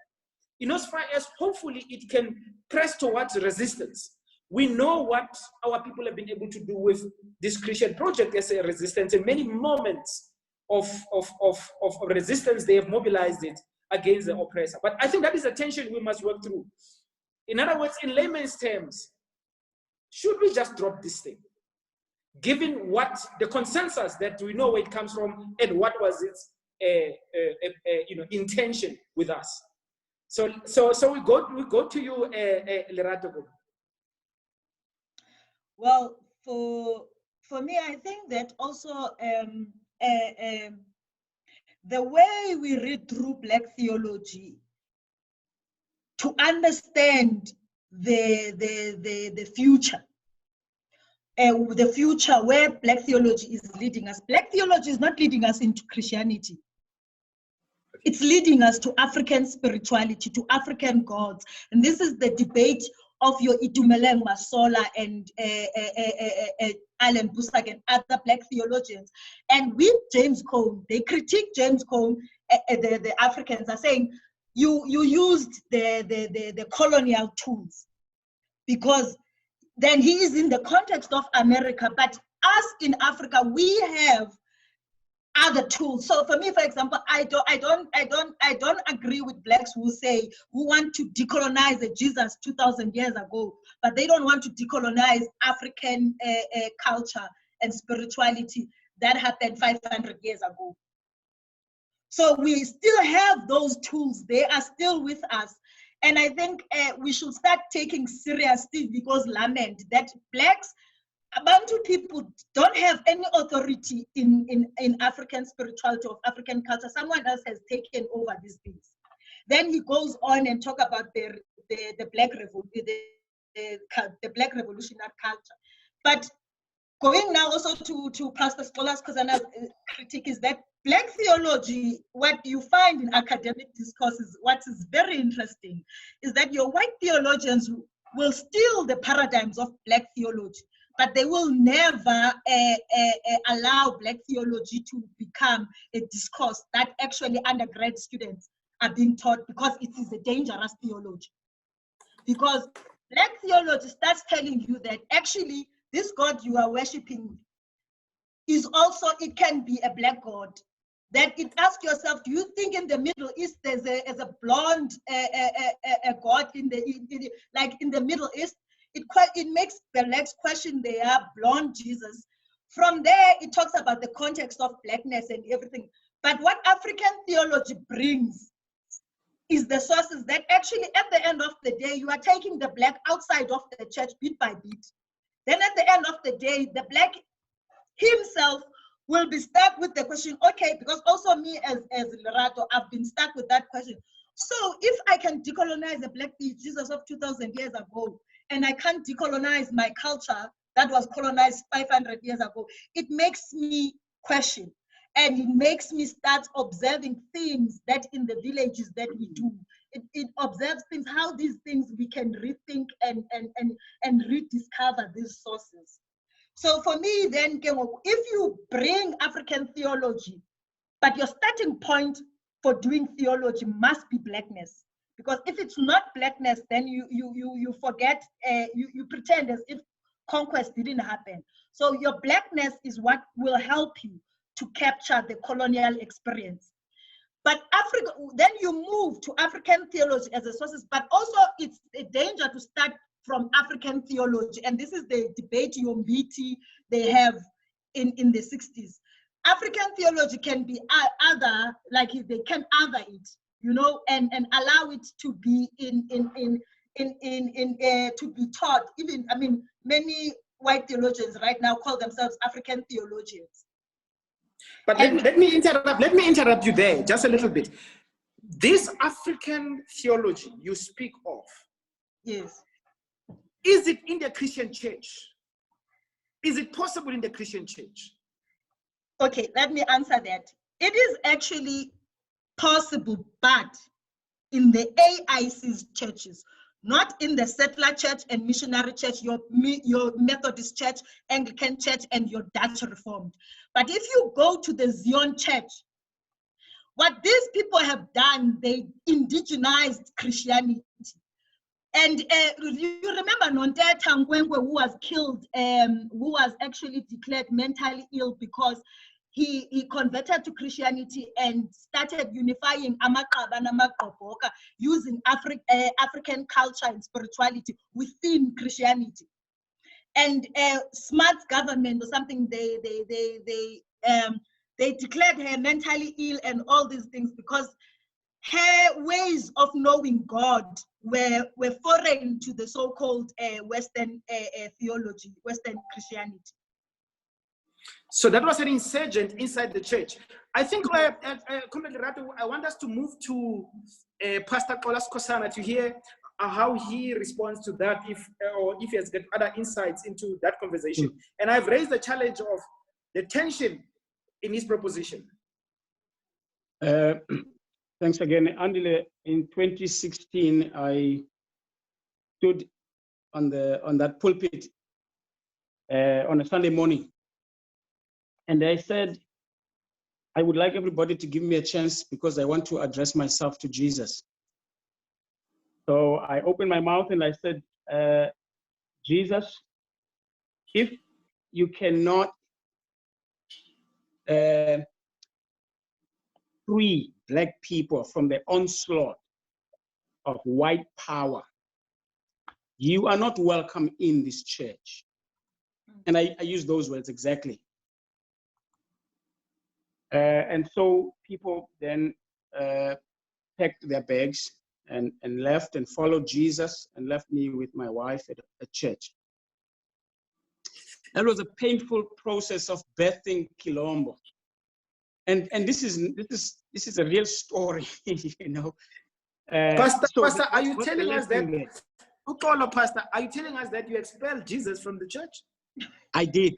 in as far as hopefully it can press towards resistance. We know what our people have been able to do with this Christian project as a resistance, and many moments of resistance they have mobilized it against the oppressor. But I think that is a tension we must work through. In other words, in layman's terms, should we just drop this thing? Given what the consensus that we know where it comes from and what was its intention with us. So we go to you, Lerato. Well, for me, I think that also the way we read through Black theology to understand the future. The future where Black theology is leading us. Black theology is not leading us into Christianity. It's leading us to African spirituality, to African gods. And this is the debate of your Itumeleng Masola and Alan Busak and other Black theologians. And with James Cone, they critique James Cone, the Africans are saying, you used the colonial tools, because then he is in the context of America, but us in Africa, we have other tools. So for me, for example, I don't agree with blacks who want to decolonize Jesus 2,000 years ago, but they don't want to decolonize African culture and spirituality that happened 500 years ago. So we still have those tools. They are still with us. And I think we should start taking seriously, because lament that blacks, Bantu people don't have any authority in African spirituality or African culture. Someone else has taken over these things. Then he goes on and talk about the Black revolutionary culture. But going now also to Pastor Xola Skosana's critique is that Black theology, what you find in academic discourses, what is very interesting, is that your white theologians will steal the paradigms of Black theology, but they will never allow Black theology to become a discourse that actually undergrad students are being taught, because it is a dangerous theology. Because Black theology starts telling you that actually this God you are worshiping is also, it can be a Black God. That it asks yourself, do you think in the Middle East there's a blonde a God in the Middle East? It makes the next question there, blonde Jesus. From there, it talks about the context of blackness and everything. But what African theology brings is the sources that actually at the end of the day, you are taking the Black outside of the church bit by bit. Then at the end of the day, the Black himself will be stuck with the question, okay, because also me as Lerato, I've been stuck with that question. So if I can decolonize the Black Jesus of 2,000 years ago, and I can't decolonize my culture that was colonized 500 years ago, it makes me question. And it makes me start observing things that in the villages that we do. It observes things, how these things we can rethink and rediscover these sources. So for me then, if you bring African theology, but your starting point for doing theology must be blackness. Because if it's not blackness, then you forget, you pretend as if conquest didn't happen. So your blackness is what will help you to capture the colonial experience. But Africa, then you move to African theology as a source, but also it's a danger to start from African theology. And this is the debate Yombiti they have in the 60s. African theology can be other, like they can other it, you know, and allow it to be to be taught. Even, I mean, many white theologians right now call themselves African theologians. But let me interrupt you there just a little bit. This African theology you speak of, yes, is it in the Christian church? Is it possible in the Christian church? Okay, let me answer that. It is actually possible, but in the AIC's churches, not in the settler church and missionary church, your Methodist church, Anglican church, and your Dutch Reformed. But if you go to the Zion church, what these people have done, they indigenized Christianity. And you remember Nonteta Ngwengwe, who was killed, who was actually declared mentally ill because he converted to Christianity and started unifying Amaqaba and Amaqoboka using African culture and spirituality within Christianity. And smart government or something, they declared her mentally ill and all these things because her ways of knowing God were foreign to the so-called Western theology, Western Christianity. So that was an insurgent inside the church. I think, Comrade Lerato, I want us to move to Pastor Xola Skosana to hear how he responds to that, or if he has got other insights into that conversation. And I've raised the challenge of the tension in his proposition. Thanks again, Andile. In 2016, I stood on that pulpit on a Sunday morning, and I said, I would like everybody to give me a chance because I want to address myself to Jesus. So I opened my mouth and I said, Jesus, if you cannot free Black people from the onslaught of white power, you are not welcome in this church. And I use those words exactly. And so people then packed their bags and left and followed Jesus and left me with my wife at a church. That was a painful process of birthing Quilombo. And this is a real story, you know. Pastor, are you telling us that? Pastor, are you telling us that you expelled Jesus from the church? I did,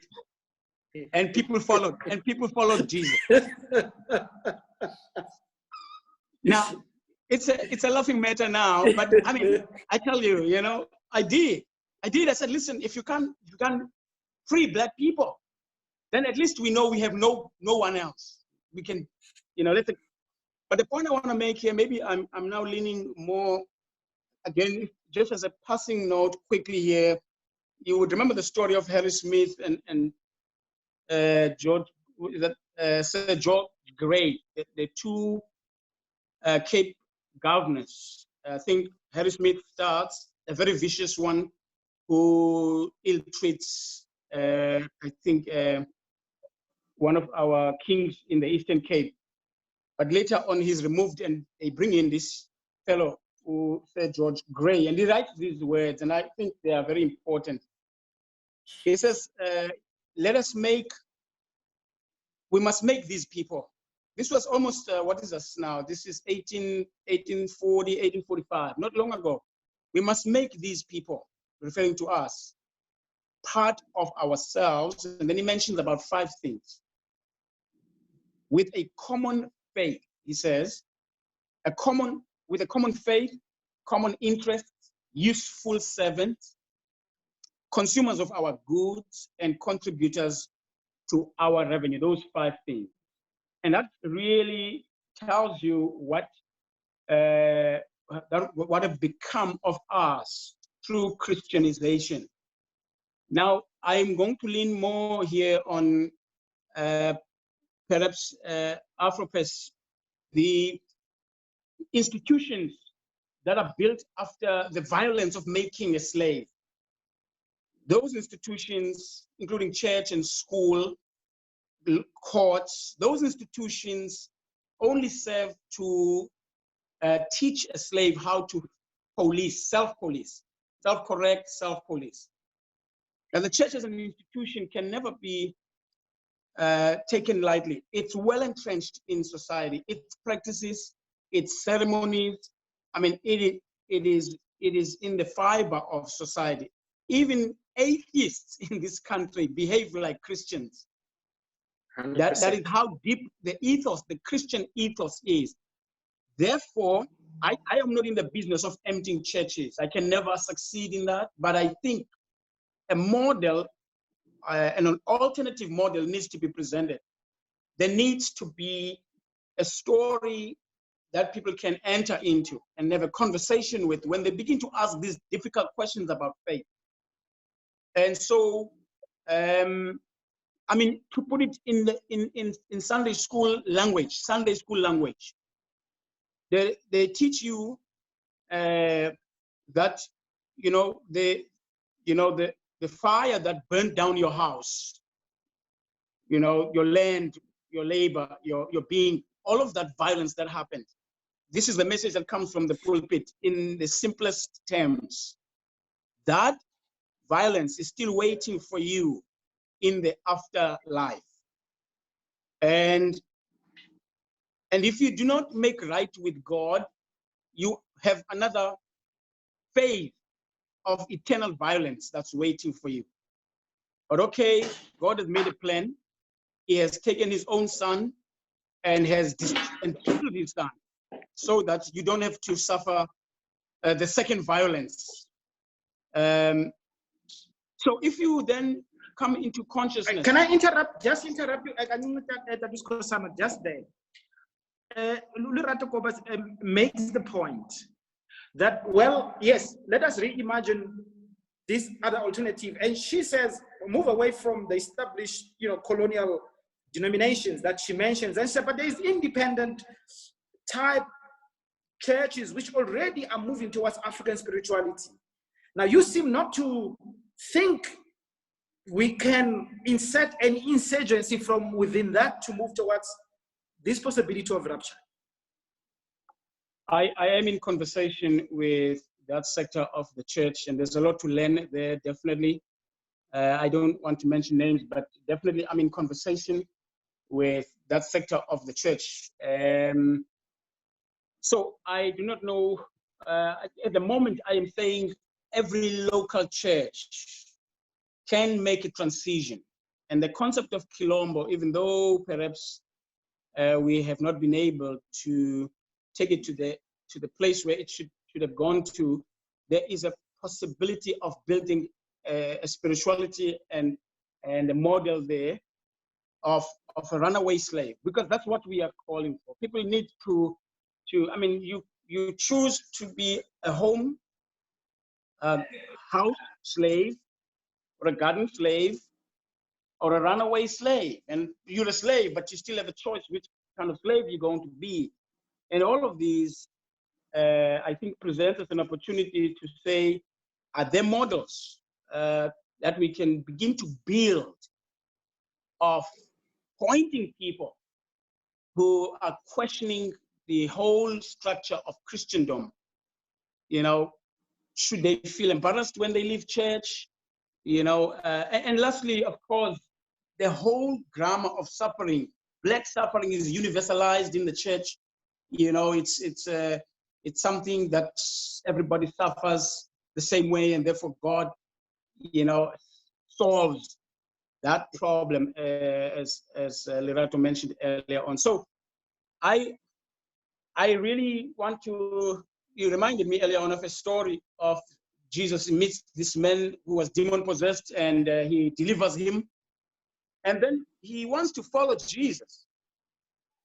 and people followed, Jesus. Now, it's a laughing matter now, but I mean, I tell you, you know, I did. I said, listen, if you can't free Black people, then at least we know we have no one else. We can, you know, but the point I want to make here, maybe I'm now leaning more, again, just as a passing note quickly here, you would remember the story of Harry Smith and Sir George Grey, the two Cape governors. I think Harry Smith starts, a very vicious one who ill-treats, I think, one of our kings in the Eastern Cape. But later on, he's removed and they bring in this fellow who said George Grey, and he writes these words, and I think they are very important. He says, we must make these people. This was almost, what is us now? This is 1840, 1845, not long ago. We must make these people, referring to us, part of ourselves. And then he mentions about 5 things. With a common faith, he says, with a common faith, common interests, useful servants, consumers of our goods, and contributors to our revenue. Those 5 things. And that really tells you what have become of us through Christianization. Now, I'm going to lean more here on perhaps Afropes, the institutions that are built after the violence of making a slave. Those institutions, including church and school, courts, those institutions only serve to teach a slave how to police, self-police, self-correct, self-police. And the church as an institution can never be taken lightly. It's well entrenched in society. Its practices, its ceremonies, I mean, it is in the fiber of society. Even atheists in this country behave like Christians. That is how deep the ethos, the Christian ethos is. Therefore, I am not in the business of emptying churches. I can never succeed in that. But I think a model, and an alternative model needs to be presented. There needs to be a story that people can enter into and have a conversation with when they begin to ask these difficult questions about faith. And so, I mean, to put it in Sunday school language, they teach you that, the fire that burnt down your house, your land, your labor, your being, all of that violence that happened. This is the message that comes from the pulpit in the simplest terms. That violence is still waiting for you in the afterlife. And if you do not make right with God, you have another phase of eternal violence that's waiting for you. But okay, God has made a plan. He has taken his own son and has killed his son so that you don't have to suffer the second violence. So if you then come into consciousness. Can I interrupt? Just interrupt you. I can just there. Lerato Kobe makes the point that, well, yes, let us reimagine this other alternative. And she says, move away from the established, colonial denominations that she mentions. And she said, but there is independent type churches which already are moving towards African spirituality. Now, you seem not to think we can insert any insurgency from within that to move towards this possibility of rupture. I am in conversation with that sector of the church, and there's a lot to learn there, definitely. I don't want to mention names, but definitely I'm in conversation with that sector of the church. So I do not know, at the moment I am saying every local church can make a transition. And the concept of Quilombo, even though perhaps we have not been able to take it to the place where it should have gone to, there is a possibility of building a spirituality and a model there of a runaway slave, because that's what we are calling for. People need to I mean, you choose to be a home, house slave, or a garden slave, or a runaway slave. And you're a slave, but you still have a choice which kind of slave you're going to be. And all of these, I think, present us an opportunity to say, are there models that we can begin to build of pointing people who are questioning the whole structure of Christendom? Should they feel embarrassed when they leave church? And lastly, of course, the whole grammar of suffering. Black suffering is universalized in the church. It's something that everybody suffers the same way, and therefore God, solves that problem, as Lerato mentioned earlier on. So I really want to, you reminded me earlier on of a story of Jesus meets this man who was demon-possessed, and he delivers him. And then he wants to follow Jesus.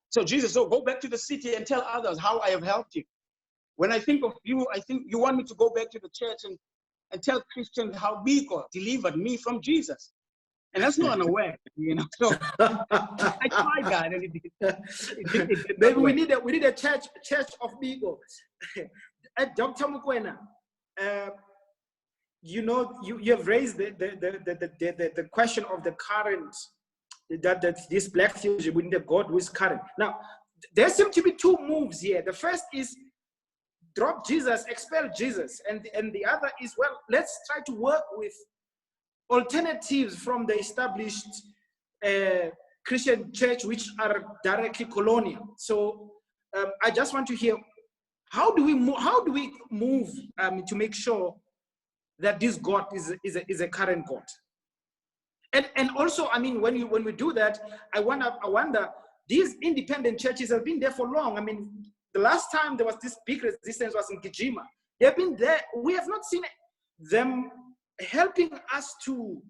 So Jesus, go back to the city and tell others how I have helped you. When I think of you, I think you want me to go back to the church and tell Christians how God delivered me from Jesus. And that's not unaware, So I tried that, and it maybe we need a church of Bigo. Dr. Mokoena, you have raised the question of the current, that this black theology within the God who is current. Now, there seem to be two moves here. The first is drop Jesus, expel Jesus, and the other is, well, let's try to work with alternatives from the established Christian church, which are directly colonial. So I just want to hear, how do we move to make sure that this God is a current God? And also, I mean, when we do that, I wonder, these independent churches have been there for long. I mean, the last time there was this big resistance was in Gijima. They've been there. We have not seen them helping us to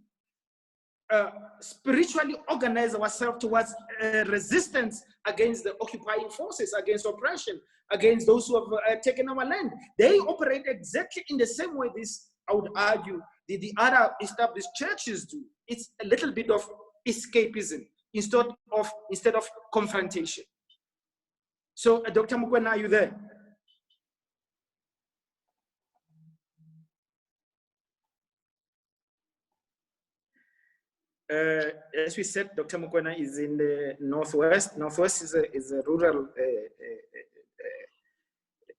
spiritually organize ourselves towards resistance against the occupying forces, against oppression, against those who have taken our land. They operate exactly in the same way this, I would argue, the other established churches do. It's a little bit of escapism instead of confrontation. So, Dr. Mokoena, are you there? As we said, Dr. Mokoena is in the Northwest. Northwest is a rural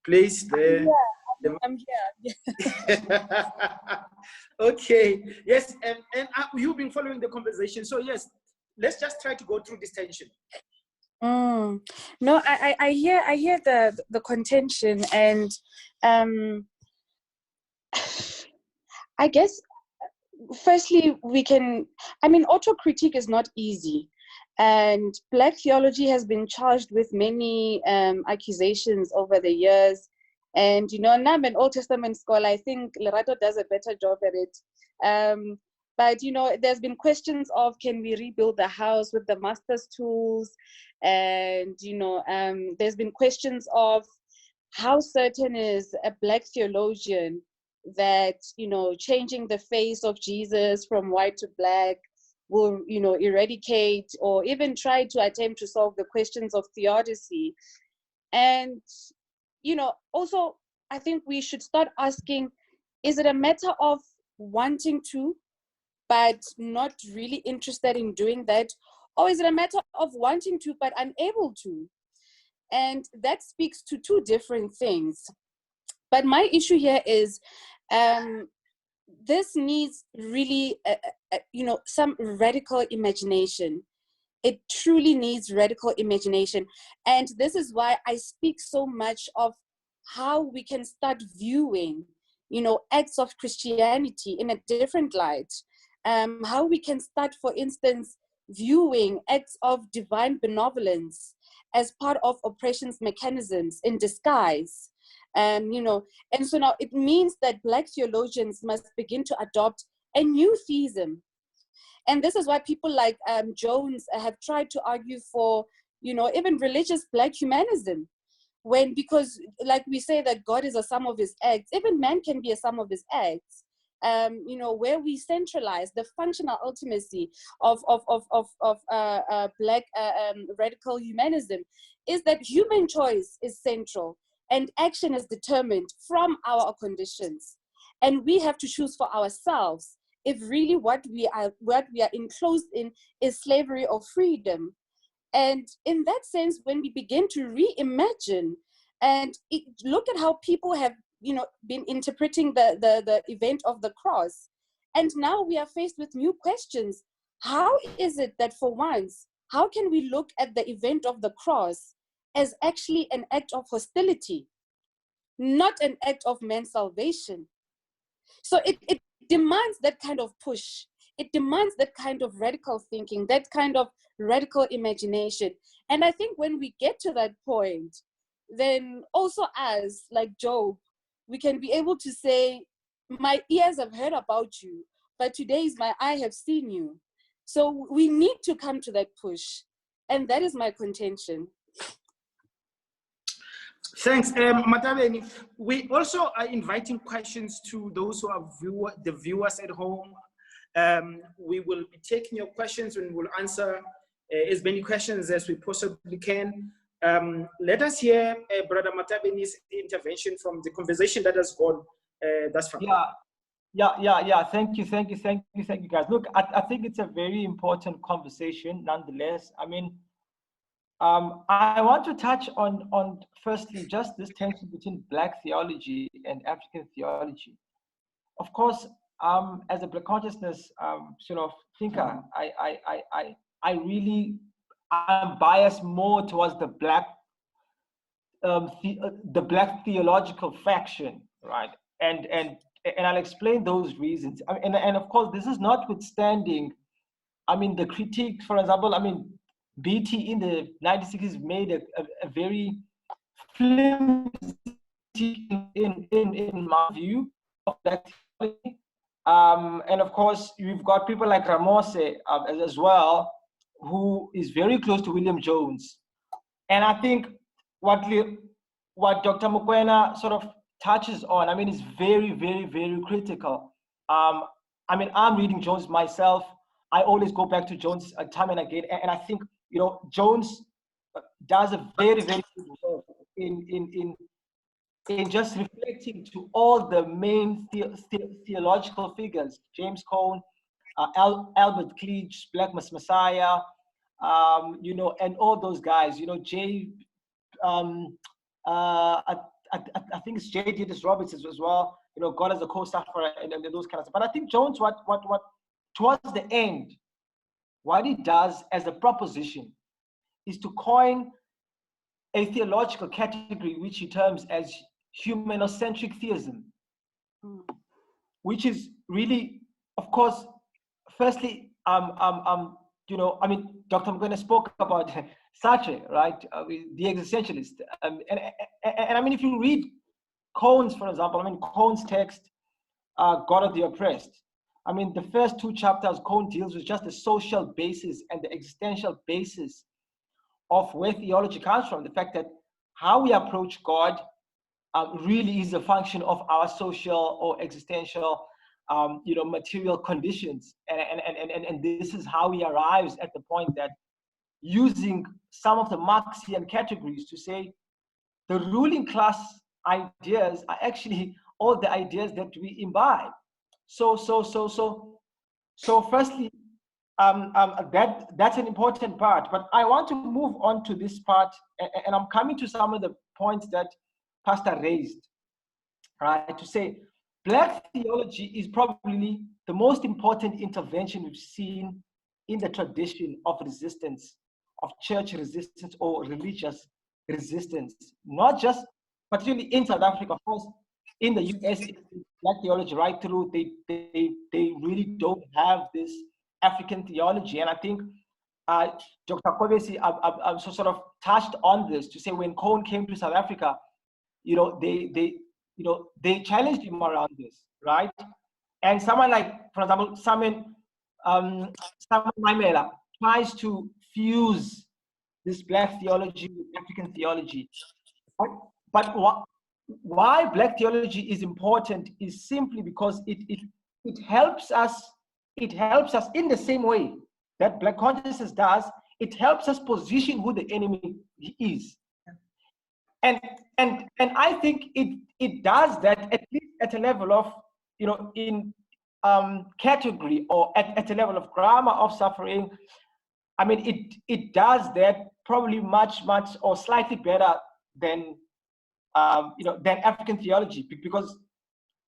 place there. Yeah, I'm here. Okay, yes, and you've been following the conversation. So yes, let's just try to go through this tension. No, I hear the contention, and I guess firstly autocritique is not easy, and Black theology has been charged with many accusations over the years. And now I'm an Old Testament scholar. I think Lerato does a better job at it. But there's been questions of, can we rebuild the house with the master's tools? And there's been questions of, how certain is a Black theologian that changing the face of Jesus from white to black will eradicate or even try to attempt to solve the questions of theodicy. And also I think we should start asking, is it a matter of wanting to but not really interested in doing that, or is it a matter of wanting to but unable to? And that speaks to two different things. But my issue here is this needs really some radical imagination. It truly needs radical imagination. And this is why I speak so much of how we can start viewing acts of Christianity in a different light. How we can start, for instance, viewing acts of divine benevolence as part of oppression's mechanisms in disguise. And so now it means that Black theologians must begin to adopt a new theism. And this is why people like Jones have tried to argue for, even religious Black humanism. Because like we say that God is a sum of his acts, even man can be a sum of his acts. Where we centralize the functional ultimacy of Black radical humanism is that human choice is central and action is determined from our conditions. And we have to choose for ourselves if really what we are enclosed in is slavery or freedom. And in that sense, when we begin to reimagine and look at how people have been interpreting the event of the cross, and now we are faced with new questions. How is it that for once, how can we look at the event of the cross as actually an act of hostility, not an act of man's salvation? So it demands that kind of push. It demands that kind of radical thinking, that kind of radical imagination. And I think when we get to that point, then also as like Job, we can be able to say, my ears have heard about you, but today is my eye have seen you. So we need to come to that push. And that is my contention. Thanks, Matabeni. We also are inviting questions to those who are the viewers at home. We will be taking your questions and we'll answer as many questions as we possibly can. Let us hear Brother Matabeni's intervention from the conversation that has gone thus far. Yeah. Thank you, guys. Look, I think it's a very important conversation, nonetheless. I mean, I want to touch on firstly just this tension between Black theology and African theology. Of course, as a Black consciousness sort of thinker, I'm biased more towards the Black theological faction, right? And I'll explain those reasons. And of course, this is notwithstanding, the critique, for example, BT in the 1960s made a very flimsy in my view of Black theology. And of course, you've got people like Ramose as well, who is very close to William Jones. And I think what Dr. Mokoena sort of touches on, I mean, is very, very, very critical. I mean, I'm reading Jones myself. I always go back to Jones time and again. And I think, you know, Jones does a very, very good job in just reflecting to all the main theological figures, James Cone, Albert Cleage, Black Messiah, you know, and all those guys, you know, I think it's J. Didas Roberts as well, you know, God as a co-sufferer and those kind of stuff. But I think Jones, what towards the end, what he does as a proposition is to coin a theological category which he terms as humanocentric theism, which is really, of course, firstly, you know, I mean, Dr. Mokoena spoke about Sartre, right, the existentialist, and I mean, if you read Cone's, for example, I mean, Cone's text, God of the Oppressed, I mean, the first 2 chapters, Cone deals with just the social basis and the existential basis of where theology comes from, the fact that how we approach God really is a function of our social or existential, you know, material conditions. And this is how he arrives at the point that using some of the Marxian categories to say the ruling class ideas are actually all the ideas that we imbibe. So firstly, that's an important part, but I want to move on to this part, and I'm coming to some of the points that Pastor raised, right? To say Black theology is probably the most important intervention we've seen in the tradition of resistance, of church resistance or religious resistance, not just particularly in South Africa, of course, in the US, Black theology right through, they really don't have this African theology. And I think Dr. Kobe sort of touched on this to say when Cone came to South Africa, you know, they challenged him around this, right? And someone like, for example, Simon Maimela tries to fuse this Black theology with African theology. But why Black theology is important is simply because it helps us in the same way that Black consciousness does. It helps us position who the enemy is. And I think it does that at least at a level of, you know, in category or at a level of grammar of suffering. I mean, it does that probably much or slightly better than you know, than African theology, because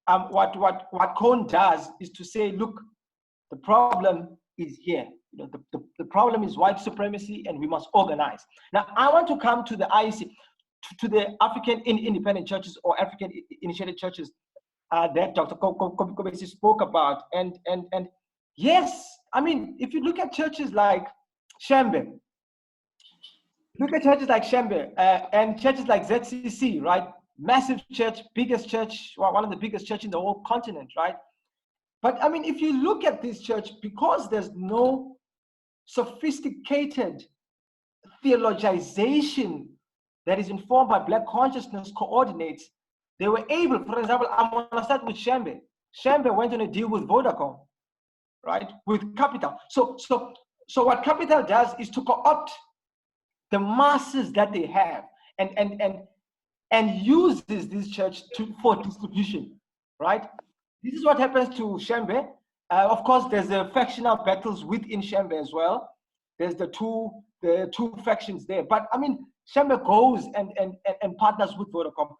what Cone does is to say, look, the problem is here. You know, the problem is white supremacy, and we must organize. Now, I want to come to the IEC, to the African independent churches or African initiated churches that Dr. Kobe spoke about. And yes, I mean, if you look at churches like Shembe, and churches like ZCC, right? Massive church, biggest church, one of the biggest churches in the whole continent, right? But I mean, if you look at this church, because there's no sophisticated theologization that is informed by Black consciousness coordinates, they were able, for example, I'm going to start with Shembe. Shembe went on a deal with Vodacom, right? With Capital. So what Capital does is to co-opt the masses that they have and uses this church for distribution, right? This is what happens to Shembe. Of course, there's the factional battles within Shembe as well. There's the two factions there. But I mean, Shembe goes and partners with Vodacom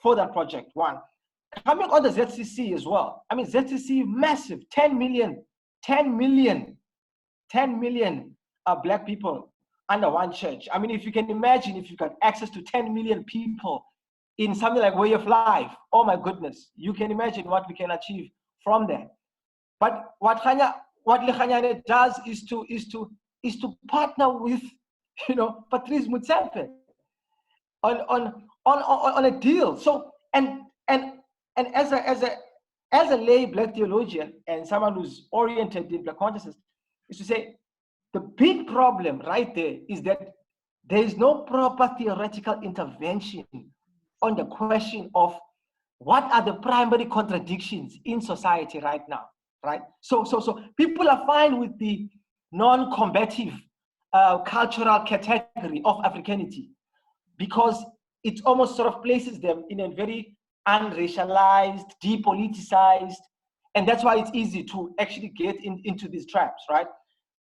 for that project, one. Coming on the ZCC as well. I mean, ZCC, massive, 10 million Black people under one church. I mean, if you can imagine, if you've got access to 10 million people in something like Way of Life, oh my goodness, you can imagine what we can achieve from there. But what Lekganyane does is to partner with, you know, Patrick Matabeni on a deal. So and as as a lay Black theologian and someone who's oriented in Black consciousness, is to say the big problem right there is that there is no proper theoretical intervention on the question of what are the primary contradictions in society right now, right? So people are fine with the non-combative cultural category of Africanity because it almost sort of places them in a very unracialized, depoliticized, and that's why it's easy to actually get into these traps, right?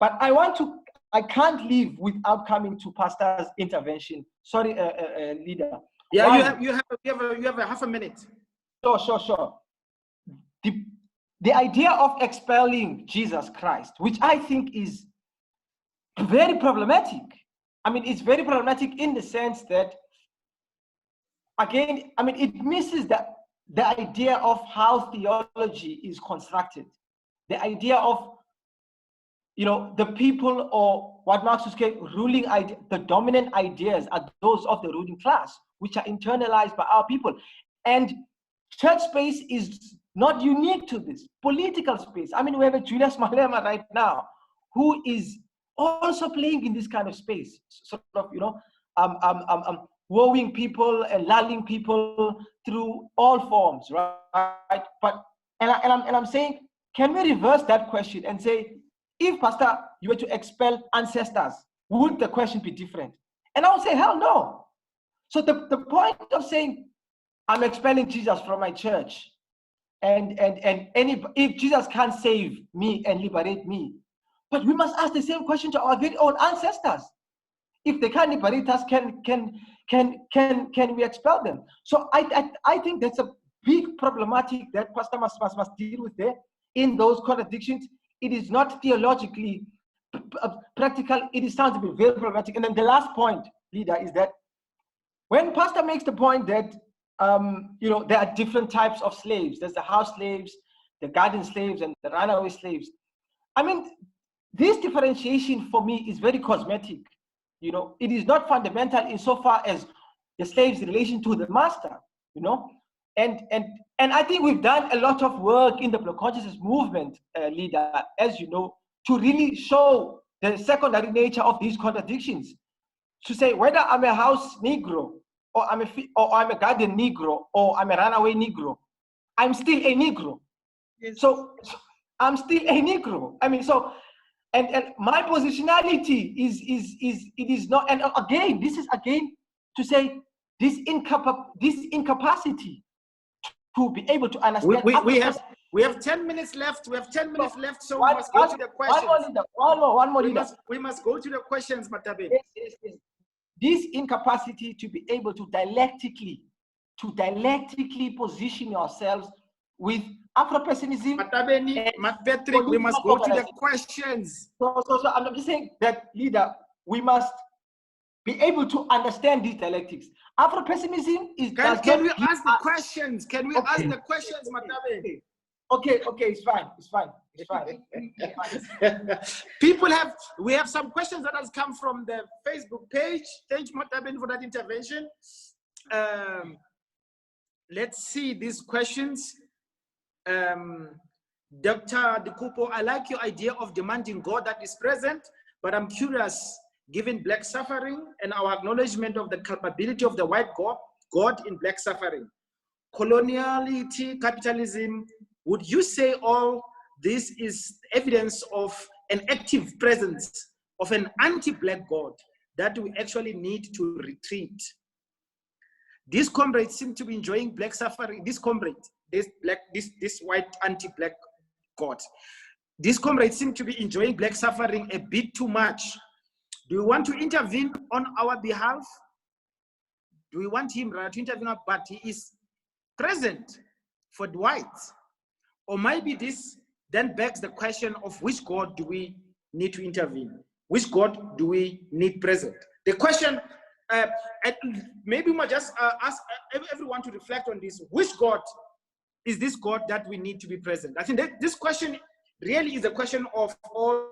But I can't leave without coming to Pastor's intervention. Sorry, leader. Yeah, you have a half a minute. Sure. The idea of expelling Jesus Christ, which I think is very problematic. I mean, it's very problematic in the sense that, again, I mean, it misses the idea of how theology is constructed. The idea of, the people, or what Marx would say, the dominant ideas are those of the ruling class, which are internalized by our people. And church space is not unique to this. Political space. I mean, we have a Julius Malema right now, who is also playing in this kind of space, sort of, wooing people and lulling people through all forms, right? But I'm saying, can we reverse that question and say, if Pastor, you were to expel ancestors, would the question be different? And I would say, hell no. So the point of saying, I'm expelling Jesus from my church, and if Jesus can't save me and liberate me, but we must ask the same question to our very own ancestors. If they can't liberate us, can we expel them? So I think that's a big problematic that Pastor must deal with there in those contradictions. It is not theologically practical. It sounds to be very problematic. And then the last point, leader, is that when Pastor makes the point that there are different types of slaves. There's the house slaves, the garden slaves, and the runaway slaves. I mean, this differentiation for me is very cosmetic. It is not fundamental insofar as the slave's relation to the master. And I think we've done a lot of work in the Black consciousness movement, leader, as you know, to really show the secondary nature of these contradictions. To say whether I'm a house Negro, or I'm a garden Negro, or I'm a runaway Negro, I'm still a Negro. Yes. So I'm still a Negro. I mean, so and my positionality is not. And again, this is again to say this incapacity to be able to understand. We have 10 minutes left. We have 10 minutes left, so we must go to the questions. One more. We must go to the questions, Matabeni. Yes. This incapacity to be able to dialectically position yourselves with Afro-pessimism. Matabeni, Patrick, we must go to the questions. So I'm just saying that, leader, we must be able to understand these dialectics. Afro-pessimism is... Can we ask the questions? Can we ask the questions, Matabeni? Okay, it's fine. We have some questions that has come from the Facebook page. Thank you, Matabeni, for that intervention. Let's see these questions. Dr. Dikupo, I like your idea of demanding God that is present, but I'm curious, given Black suffering and our acknowledgement of the culpability of the white God in Black suffering, coloniality, capitalism, would you say all this is evidence of an active presence of an anti-Black God that we actually need to retreat? These comrades seem to be enjoying Black suffering. This white anti-Black God. These comrades seem to be enjoying Black suffering a bit too much. Do you want to intervene on our behalf? Do we want him to intervene? But he is present for the whites. Or maybe this then begs the question of which God do we need to intervene? Which God do we need present? The question, maybe we might just ask everyone to reflect on this. Which God is this God that we need to be present? I think that this question really is a question of all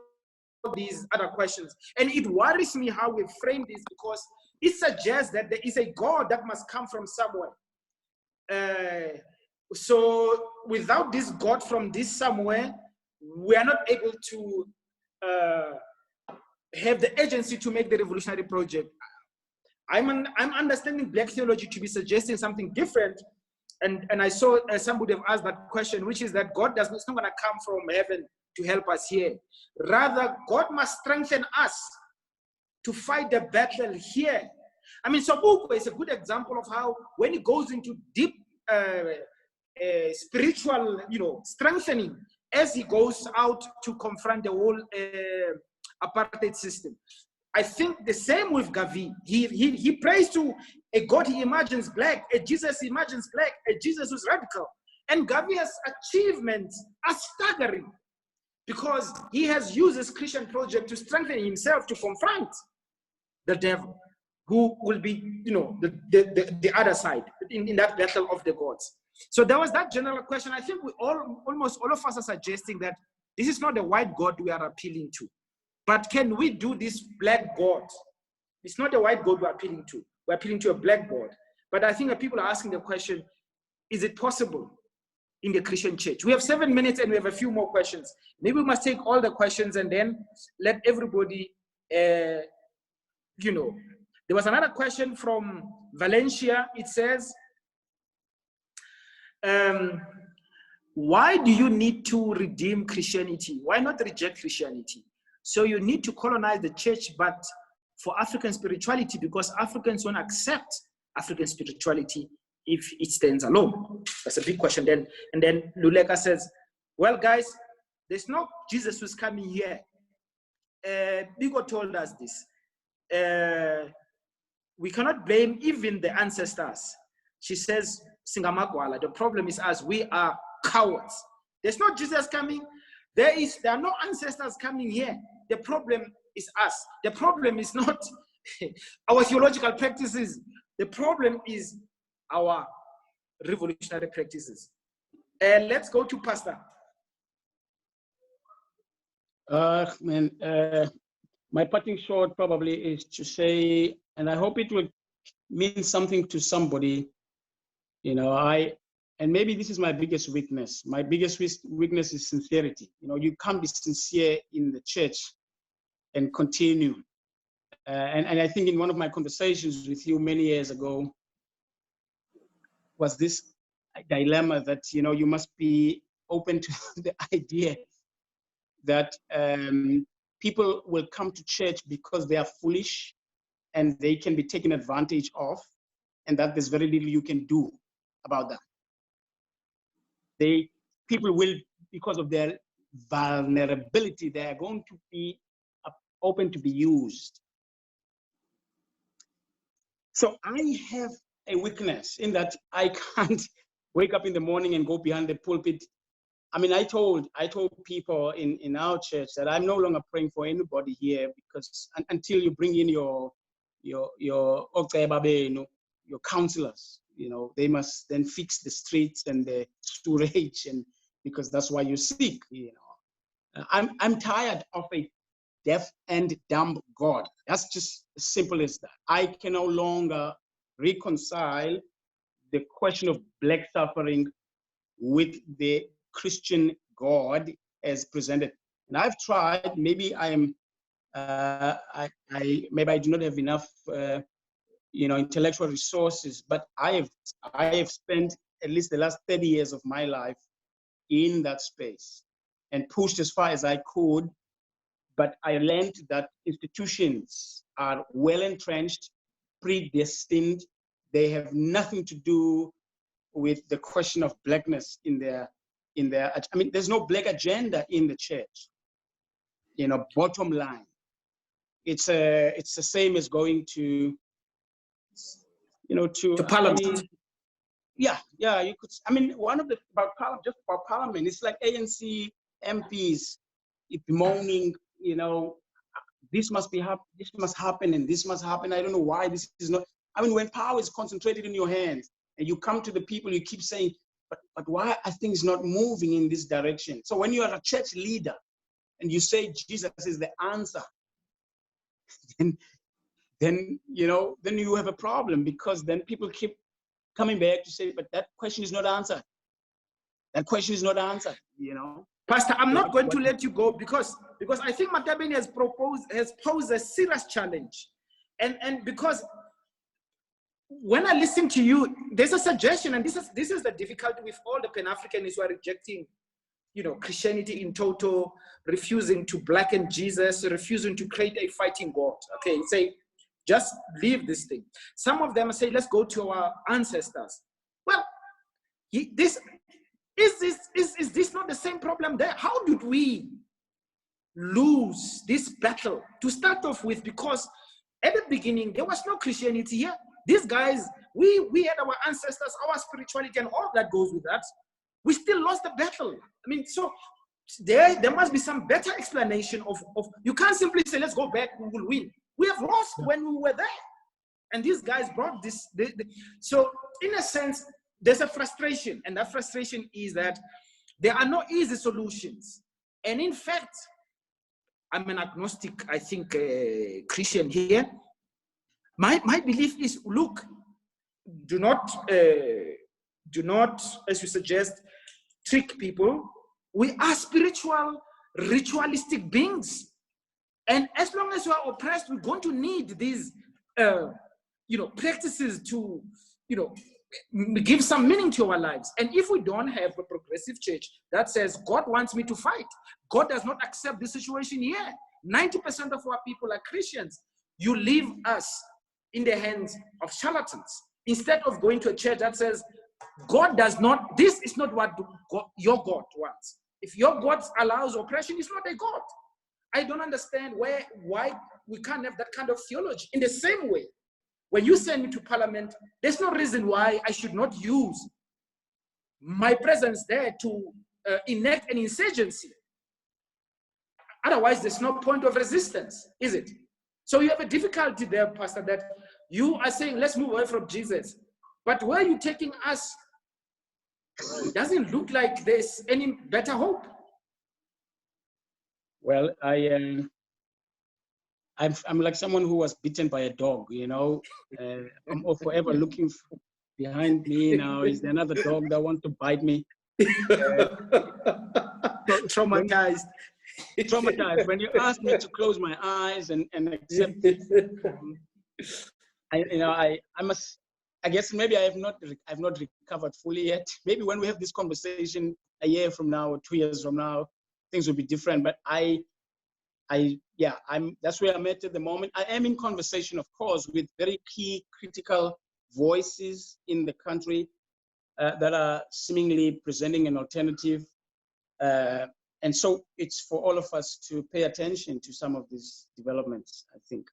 these other questions. And it worries me how we frame this, because it suggests that there is a God that must come from somewhere. So without this God from this somewhere, we are not able to have the agency to make the revolutionary project. I'm understanding Black theology to be suggesting something different. And I saw somebody have asked that question, which is that God is not going to come from heaven to help us here. Rather, God must strengthen us to fight the battle here. I mean, Sobukwe is a good example of how when he goes into deep spiritual, strengthening as he goes out to confront the whole apartheid system. I think the same with Gavi. He prays to a God he imagines black, a Jesus he imagines black, a Jesus who's radical. And Gavi's achievements are staggering because he has used his Christian project to strengthen himself to confront the devil, who will be, the other side in that battle of the gods. So there was that general question. I think almost all of us are suggesting that this is not the white God we are appealing to. But can we do this black God? It's not the white God we're appealing to. We're appealing to a black God. But I think that people are asking the question, is it possible in the Christian church? We have 7 minutes and we have a few more questions. Maybe we must take all the questions and then let everybody, There was another question from Valencia. It says, why do you need to redeem Christianity? Why not reject Christianity? So you need to colonize the church, but for African spirituality, because Africans won't accept African spirituality if it stands alone. That's a big question. And then Luleka says, well, guys, there's no Jesus who's coming here. Bigo told us this. We cannot blame even the ancestors. She says, Singamagwala, the problem is us. We are cowards. There's no Jesus coming. There are no ancestors coming here. The problem is us. The problem is not our theological practices. The problem is our revolutionary practices. Let's go to Pastor. My parting shot probably is to say, and I hope it will mean something to somebody, and maybe this is my biggest weakness. My biggest weakness is sincerity. You can't be sincere in the church and continue. And I think in one of my conversations with you many years ago was this dilemma that, you must be open to the idea that people will come to church because they are foolish and they can be taken advantage of, and that there's very little you can do about that. People will, because of their vulnerability, they are going to be open to be used. So I have a weakness in that I can't wake up in the morning and go behind the pulpit. I mean, I told people in our church that I'm no longer praying for anybody here, because until you bring in your counselors, they must then fix the streets and the storage, and because that's why you're sick. I'm tired of a deaf and dumb God. That's just as simple as that. I can no longer reconcile the question of black suffering with the Christian God as presented. And I've tried. Maybe maybe I do not have enough intellectual resources, but I have spent at least the last 30 years of my life in that space and pushed as far as I could. But I learned that institutions are well entrenched, predestined. They have nothing to do with the question of blackness in their. I mean, there's no black agenda in the church. Bottom line, it's the same as going to Parliament. Yeah, you could. I mean, one of the about Parliament, it's like ANC MPs bemoaning, this must happen, and this must happen. I don't know why this is not. I mean, when power is concentrated in your hands, and you come to the people, you keep saying, but why are things not moving in this direction? So when you are a church leader, and you say Jesus is the answer, then you have a problem, because then people keep coming back to say, but that question is not answered. that question is not answered, you know. Pastor, I'm not going to let you go because I think Matabeni has posed a serious challenge. And because when I listen to you, there's a suggestion, and this is the difficulty with all the Pan-Africanists who are rejecting, you know, Christianity in total, refusing to blacken Jesus, refusing to create a fighting God. Okay, say, just leave this thing. Some of them say, let's go to our ancestors. Well, is this not the same problem there? How did we lose this battle to start off with? Because at the beginning, there was no Christianity here. These guys, we had our ancestors, our spirituality, and all that goes with that. We still lost the battle. I mean, so there must be some better explanation of you can't simply say, let's go back, we will win. We have lost when we were there. And these guys brought this. So in a sense, there's a frustration. And that frustration is that there are no easy solutions. And in fact, I'm an agnostic, I think, Christian here. My belief is, look, do not, as you suggest, trick people. We are spiritual, ritualistic beings. And as long as you are oppressed, we're going to need these, practices to, give some meaning to our lives. And if we don't have a progressive church that says, God wants me to fight, God does not accept this situation here. 90% of our people are Christians. You leave us in the hands of charlatans. Instead of going to a church that says, God does not, this is not what your God wants. If your God allows oppression, it's not a God. I don't understand why we can't have that kind of theology. In the same way, when you send me to parliament, there's no reason why I should not use my presence there to enact an insurgency. Otherwise, there's no point of resistance, is it? So you have a difficulty there, Pastor, that you are saying, let's move away from Jesus. But where are you taking us? It doesn't look like there's any better hope. Well, I'm like someone who was bitten by a dog, you know. I'm forever looking behind me now. Is there another dog that wants to bite me? Traumatized. Traumatized. When you ask me to close my eyes and accept it, I guess maybe I've not recovered fully yet. Maybe when we have this conversation a year from now or 2 years from now, things will be different. But that's where I'm at the moment. I am in conversation, of course, with very key critical voices in the country that are seemingly presenting an alternative. And so it's for all of us to pay attention to some of these developments, I think.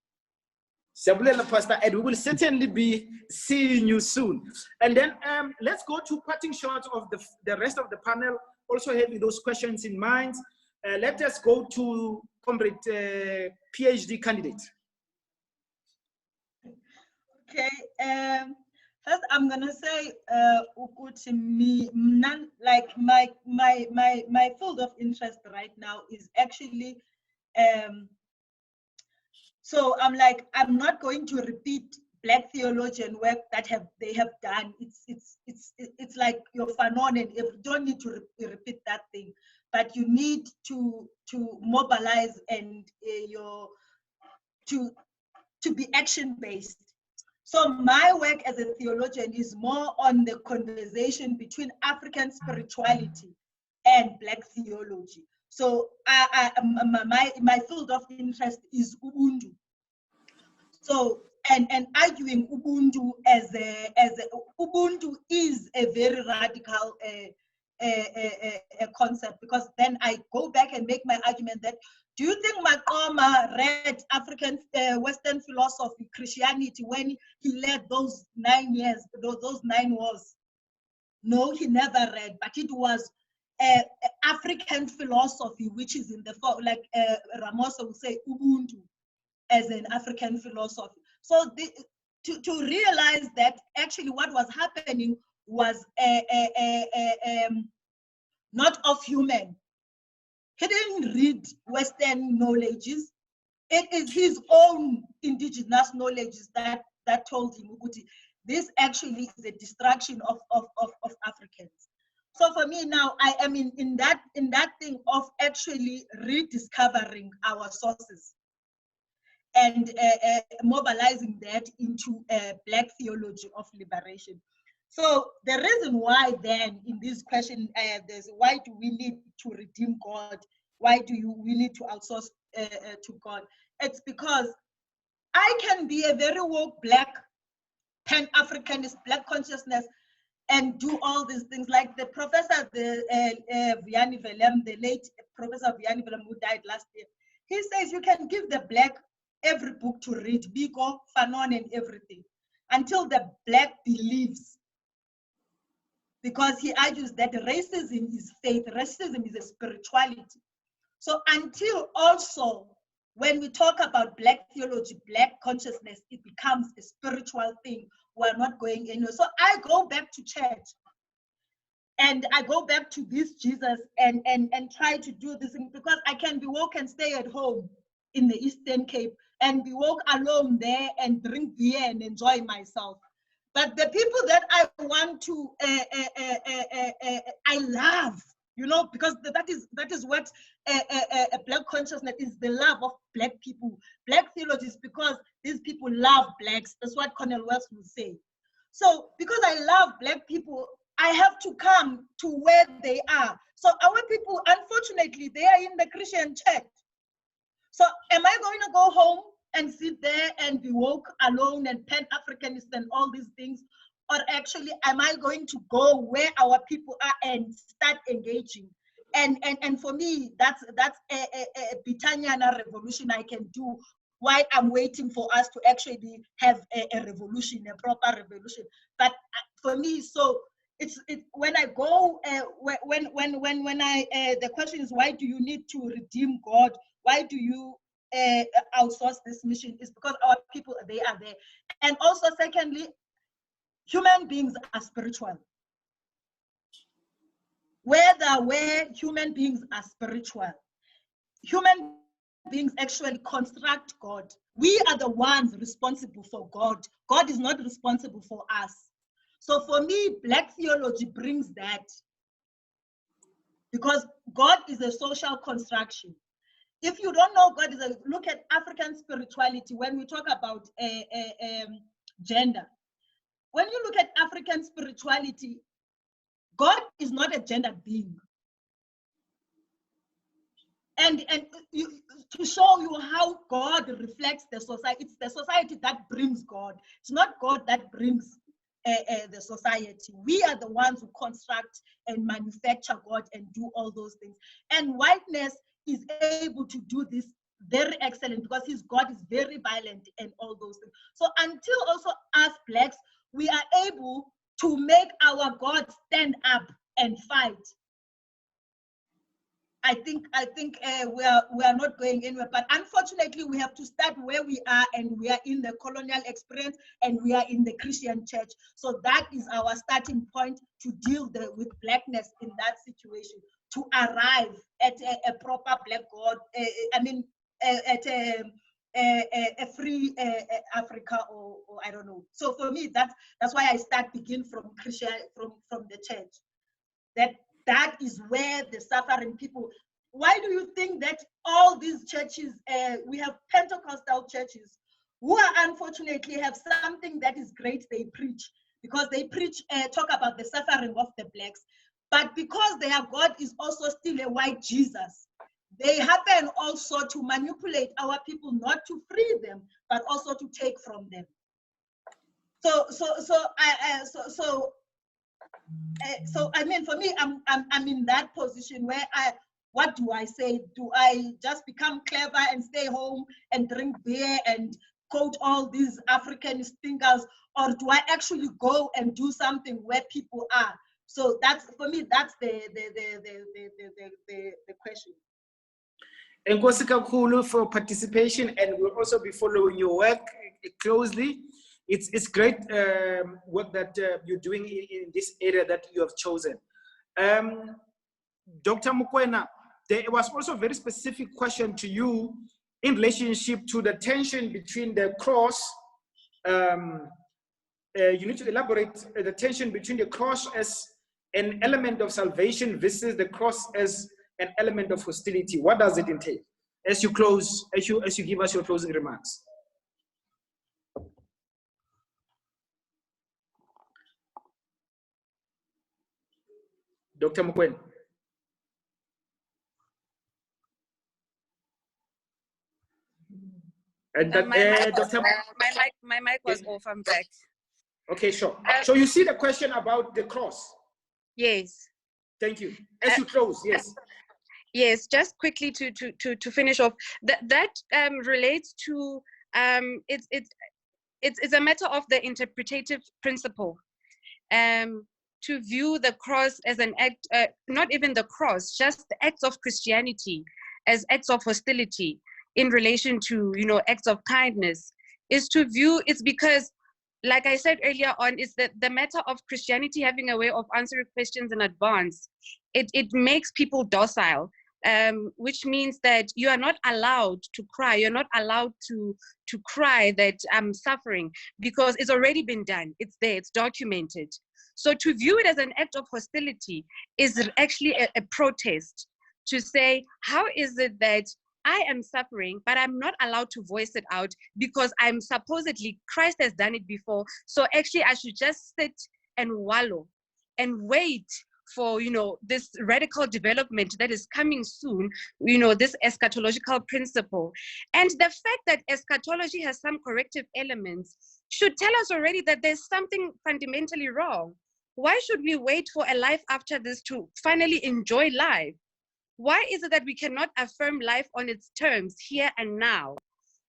Pastor Ed, we will certainly be seeing you soon. And then let's go to parting shots of the rest of the panel, also having those questions in mind. Let us go to Comrade PhD candidate. Okay. First, I'm gonna say, my field of interest right now is actually, so I'm not going to repeat Black theologian work that they have done. It's like your Fanon, and you don't need to repeat that thing, but you need to mobilize and to be action based. So my work as a theologian is more on the conversation between African spirituality and Black theology. So my field of interest is Ubuntu. So and arguing Ubuntu as a Ubuntu is a very radical a concept, because then I go back and make my argument that, do you think Maqoma read African Western philosophy, Christianity, when he led those 9 years, those 9 wars? No, he never read, but it was African philosophy, which is in the, like Ramosa would say, Ubuntu as an African philosophy. So to realize that actually what was happening was not of human. He didn't read Western knowledges. It is his own indigenous knowledges that told him, this actually is a destruction of Africans. So for me now, I am in that thing of actually rediscovering our sources and mobilizing that into Black theology of liberation. So the reason why then in this question, there's why do we need to redeem God? Why do we need to outsource to God? It's because I can be a very woke Black Pan-Africanist, Black consciousness, and do all these things. Like the professor, Vianney Velem, the late Professor Vianney Velem, who died last year, he says you can give the Black every book to read, Biko, Fanon, and everything, until the Black believes. Because he argues that racism is faith, racism is a spirituality. So until also, when we talk about Black theology, Black consciousness, it becomes a spiritual thing. We're not going anywhere. So I go back to church and I go back to this Jesus and try to do this thing, because I can be woke and stay at home in the Eastern Cape and be woke alone there and drink beer and enjoy myself. But the people that I want to, I love, you know, because that is what a Black consciousness is, the love of Black people, Black theologies, because these people love Blacks. That's what Colonel Wells would say. So because I love Black people, I have to come to where they are. So our people, unfortunately, they are in the Christian church. So am I going to go home and sit there and be woke alone and Pan-Africanist and all these things? Or actually, am I going to go where our people are and start engaging? And for me, that's a Britanniana revolution I can do while I'm waiting for us to actually have a revolution, a proper revolution. But for me, so it's when I go, when I the question is, why do you need to redeem God? Why do you outsource this mission? Is because our people, they are there. And also, secondly, human beings are spiritual. Where human beings are spiritual, human beings actually construct God. We are the ones responsible for God. God is not responsible for us. So for me, Black theology brings that, because God is a social construction. If you don't know God is look at African spirituality. When we talk about gender, when you look at African spirituality, God is not a gender being. And to show you how God reflects the society, it's the society that brings God. It's not God that brings the society. We are the ones who construct and manufacture God and do all those things. And whiteness is able to do this very excellent, because his God is very violent and all those things. So until also us Blacks, we are able to make our God stand up and fight, I think we are not going anywhere. But unfortunately, we have to start where we are, and we are in the colonial experience, and we are in the Christian church. So that is our starting point to deal with Blackness in that situation, to arrive at a proper Black God. At a free Africa, or I don't know. So for me, that's why I begin from Christian, from the church. That is where the suffering people. Why do you think that all these churches, we have Pentecostal churches, who are unfortunately have something that is great they preach, because they preach, talk about the suffering of the Blacks, but because their God is also still a white Jesus, they happen also to manipulate our people, not to free them, but also to take from them. So I mean, for me, I'm in that position where what do I say? Do I just become clever and stay home and drink beer and quote all these African thinkers, or do I actually go and do something where people are? So that's, for me, that's the question. Nkosi kakhulu for participation, and we'll also be following your work closely. It's great work that you're doing in this area that you have chosen. Dr. Mokoena, there was also a very specific question to you in relationship to the tension between the cross. You need to elaborate the tension between the cross as an element of salvation versus the cross as an element of hostility? What does it entail? As you close, as you give us your closing remarks. Dr. Mokoena. And that, my mic was off. I'm back. Okay, sure. So you see the question about the cross. Yes. Thank you. As you close, yes. Yes, just quickly to finish off, that relates to it's a matter of the interpretative principle. To view the cross as an act, not even the cross, just the acts of Christianity as acts of hostility in relation to, you know, acts of kindness, is to view, it's because, like I said earlier on, is that the matter of Christianity having a way of answering questions in advance. It makes people docile, which means that you are not allowed to cry. You're not allowed to cry that I'm suffering, because it's already been done. It's there, it's documented. So to view it as an act of hostility is actually a protest, to say, how is it that I am suffering, but I'm not allowed to voice it out because I'm supposedly, Christ has done it before. So actually I should just sit and wallow and wait for, you know, this radical development that is coming soon, you know, this eschatological principle. And the fact that eschatology has some corrective elements should tell us already that there's something fundamentally wrong. Why should we wait for a life after this to finally enjoy life? Why is it that we cannot affirm life on its terms here and now?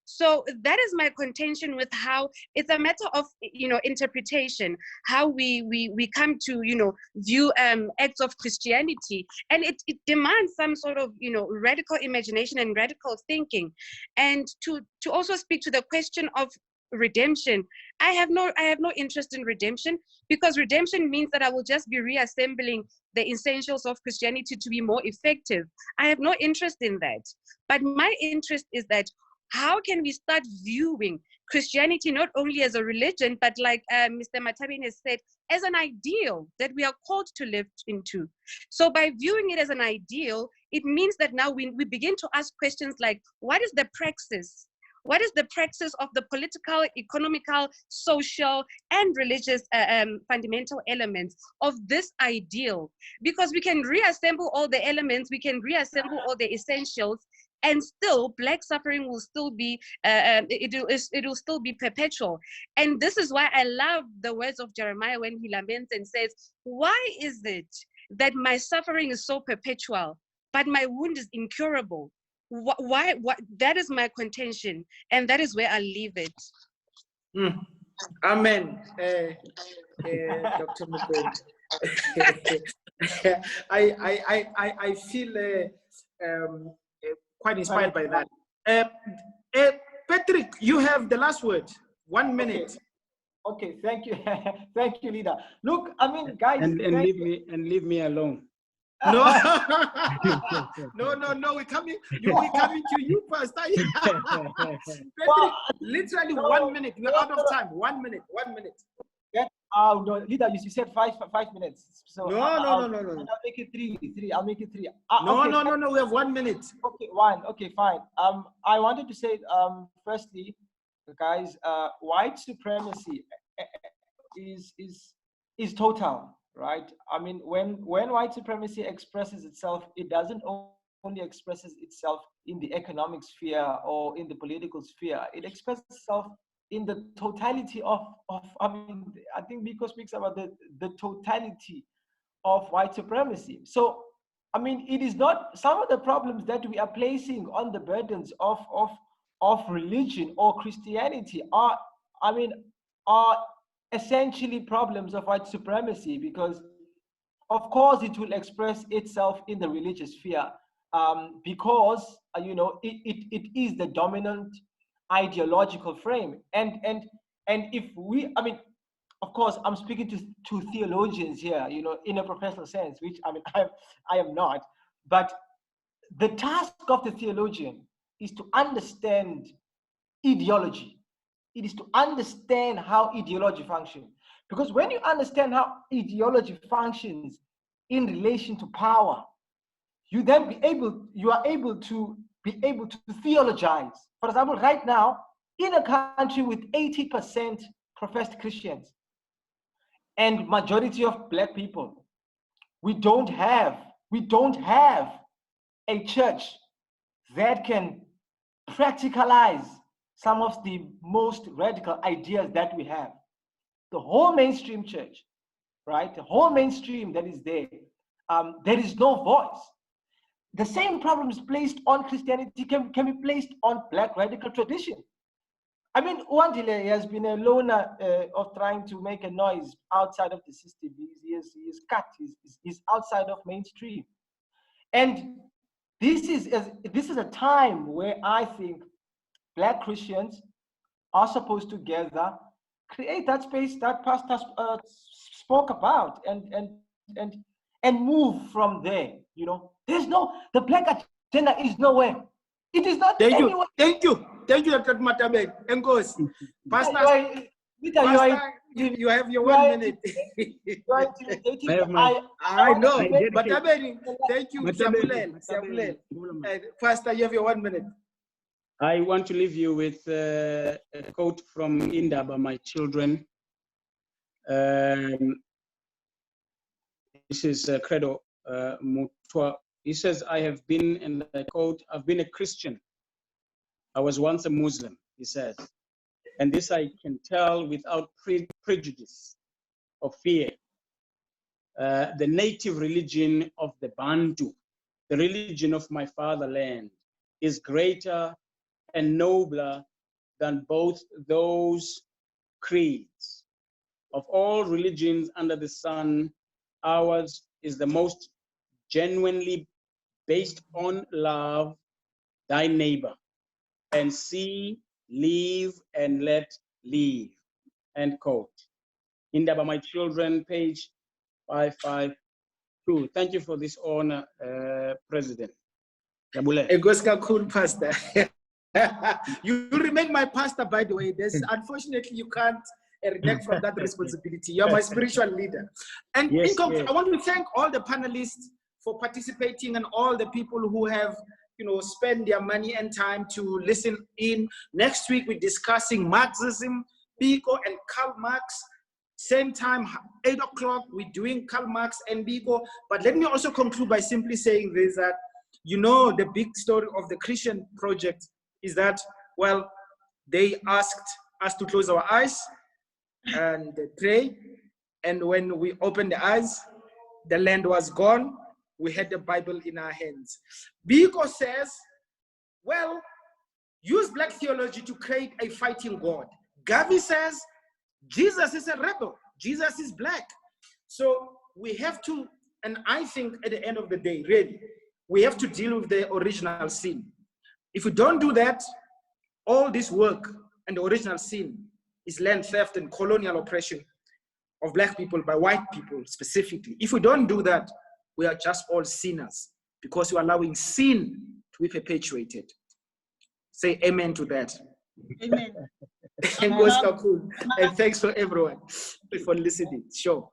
So that is my contention with how it's a matter of, you know, interpretation, how we come to, you know, view acts of Christianity, and it demands some sort of, you know, radical imagination and radical thinking. And to also speak to the question of redemption, I have no interest in redemption, because redemption means that I will just be reassembling the essentials of Christianity to be more effective. I have no interest in that. But my interest is that how can we start viewing Christianity not only as a religion, but like Mr. Matabeni has said, as an ideal that we are called to live into. So by viewing it as an ideal, it means that now we begin to ask questions like, what is the praxis? What is the praxis of the political, economical, social, and religious fundamental elements of this ideal? Because we can reassemble all the elements, we can reassemble all the essentials, and still Black suffering will still be, it will still be perpetual. And this is why I love the words of Jeremiah when he laments and says, why is it that my suffering is so perpetual, but my wound is incurable? Why? That is my contention, and that is where I leave it. Amen, Dr. Mokoena. I feel quite inspired by that. Patrick, you have the last word. 1 minute. Okay, thank you, thank you, leader. Look, I mean, guys, and leave me alone. No, no, we're coming. We're coming to you first. Patrick, literally 1 minute. We're out of time. 1 minute. 1 minute. Yeah. Oh no, leader, you said five minutes. So no. I'll make it three. I'll make it three. No, okay, no. We have 1 minute. Okay, one. Okay, fine. I wanted to say, firstly, guys, white supremacy is total. Right? I mean, when white supremacy expresses itself, it doesn't only expresses itself in the economic sphere or in the political sphere. It expresses itself in the totality of I mean, I think Miko speaks about the totality of white supremacy. So, I mean, it is not some of the problems that we are placing on the burdens of religion or Christianity are essentially problems of white supremacy, because of course it will express itself in the religious sphere, because you know, it is the dominant ideological frame, and if we, I mean, of course I'm speaking to theologians here, you know, in a professional sense, which I mean I am not, but the task of the theologian is to understand ideology. It is to understand how ideology functions. Because when you understand how ideology functions, in relation to power, you are able to theologize. For example, right now, in a country with 80% professed Christians and majority of Black people, we don't have a church that can practicalize some of the most radical ideas that we have. The whole mainstream church, right? The whole mainstream that is there is no voice. The same problems placed on Christianity can be placed on Black radical tradition. I mean, Andile has been a loner of trying to make a noise outside of the system. He's outside of mainstream. And this is a time where I think Black Christians are supposed to gather, create that space that Pastor spoke about, and move from there. You know, the Black agenda is nowhere. It is not anywhere. Thank you, Dr. Matabeni. Engos, Pastor, you have your 1 minute. I know, Matabeni. Thank you, Sabulel. Pastor, you have your 1 minute. I want to leave you with a quote from Indaba, my children. This is Credo Mutwa. He says, I have been, and I quote, I've been a Christian. I was once a Muslim, he says. And this I can tell without prejudice or fear. The native religion of the Bantu, the religion of my fatherland, is greater and nobler than both those creeds. Of all religions under the sun, ours is the most genuinely based on love, thy neighbor, and see, live, and let live, end quote. Indaba, my children, page 552. Thank you for this honor, President. Egoska cool, Pastor. You remain my pastor, by the way. Unfortunately, you can't renege from that responsibility. You're my spiritual leader. And yes, I want to thank all the panelists for participating and all the people who have, spent their money and time to listen in. Next week, we're discussing Marxism, Biko and Karl Marx. Same time, 8 o'clock, we're doing Karl Marx and Biko. But let me also conclude by simply saying this, that, the big story of the Christian project is that, well, they asked us to close our eyes and pray. And when we opened the eyes, the land was gone. We had the Bible in our hands. Biko says, well, use Black theology to create a fighting God. Gavi says, Jesus is a rebel. Jesus is Black. So we have to, and I think at the end of the day, really, we have to deal with the original sin. If we don't do that, all this work and the original sin is land theft and colonial oppression of Black people by white people specifically. If we don't do that, we are just all sinners because we're allowing sin to be perpetuated. Say amen to that. Amen. And thanks for everyone for listening. Sure.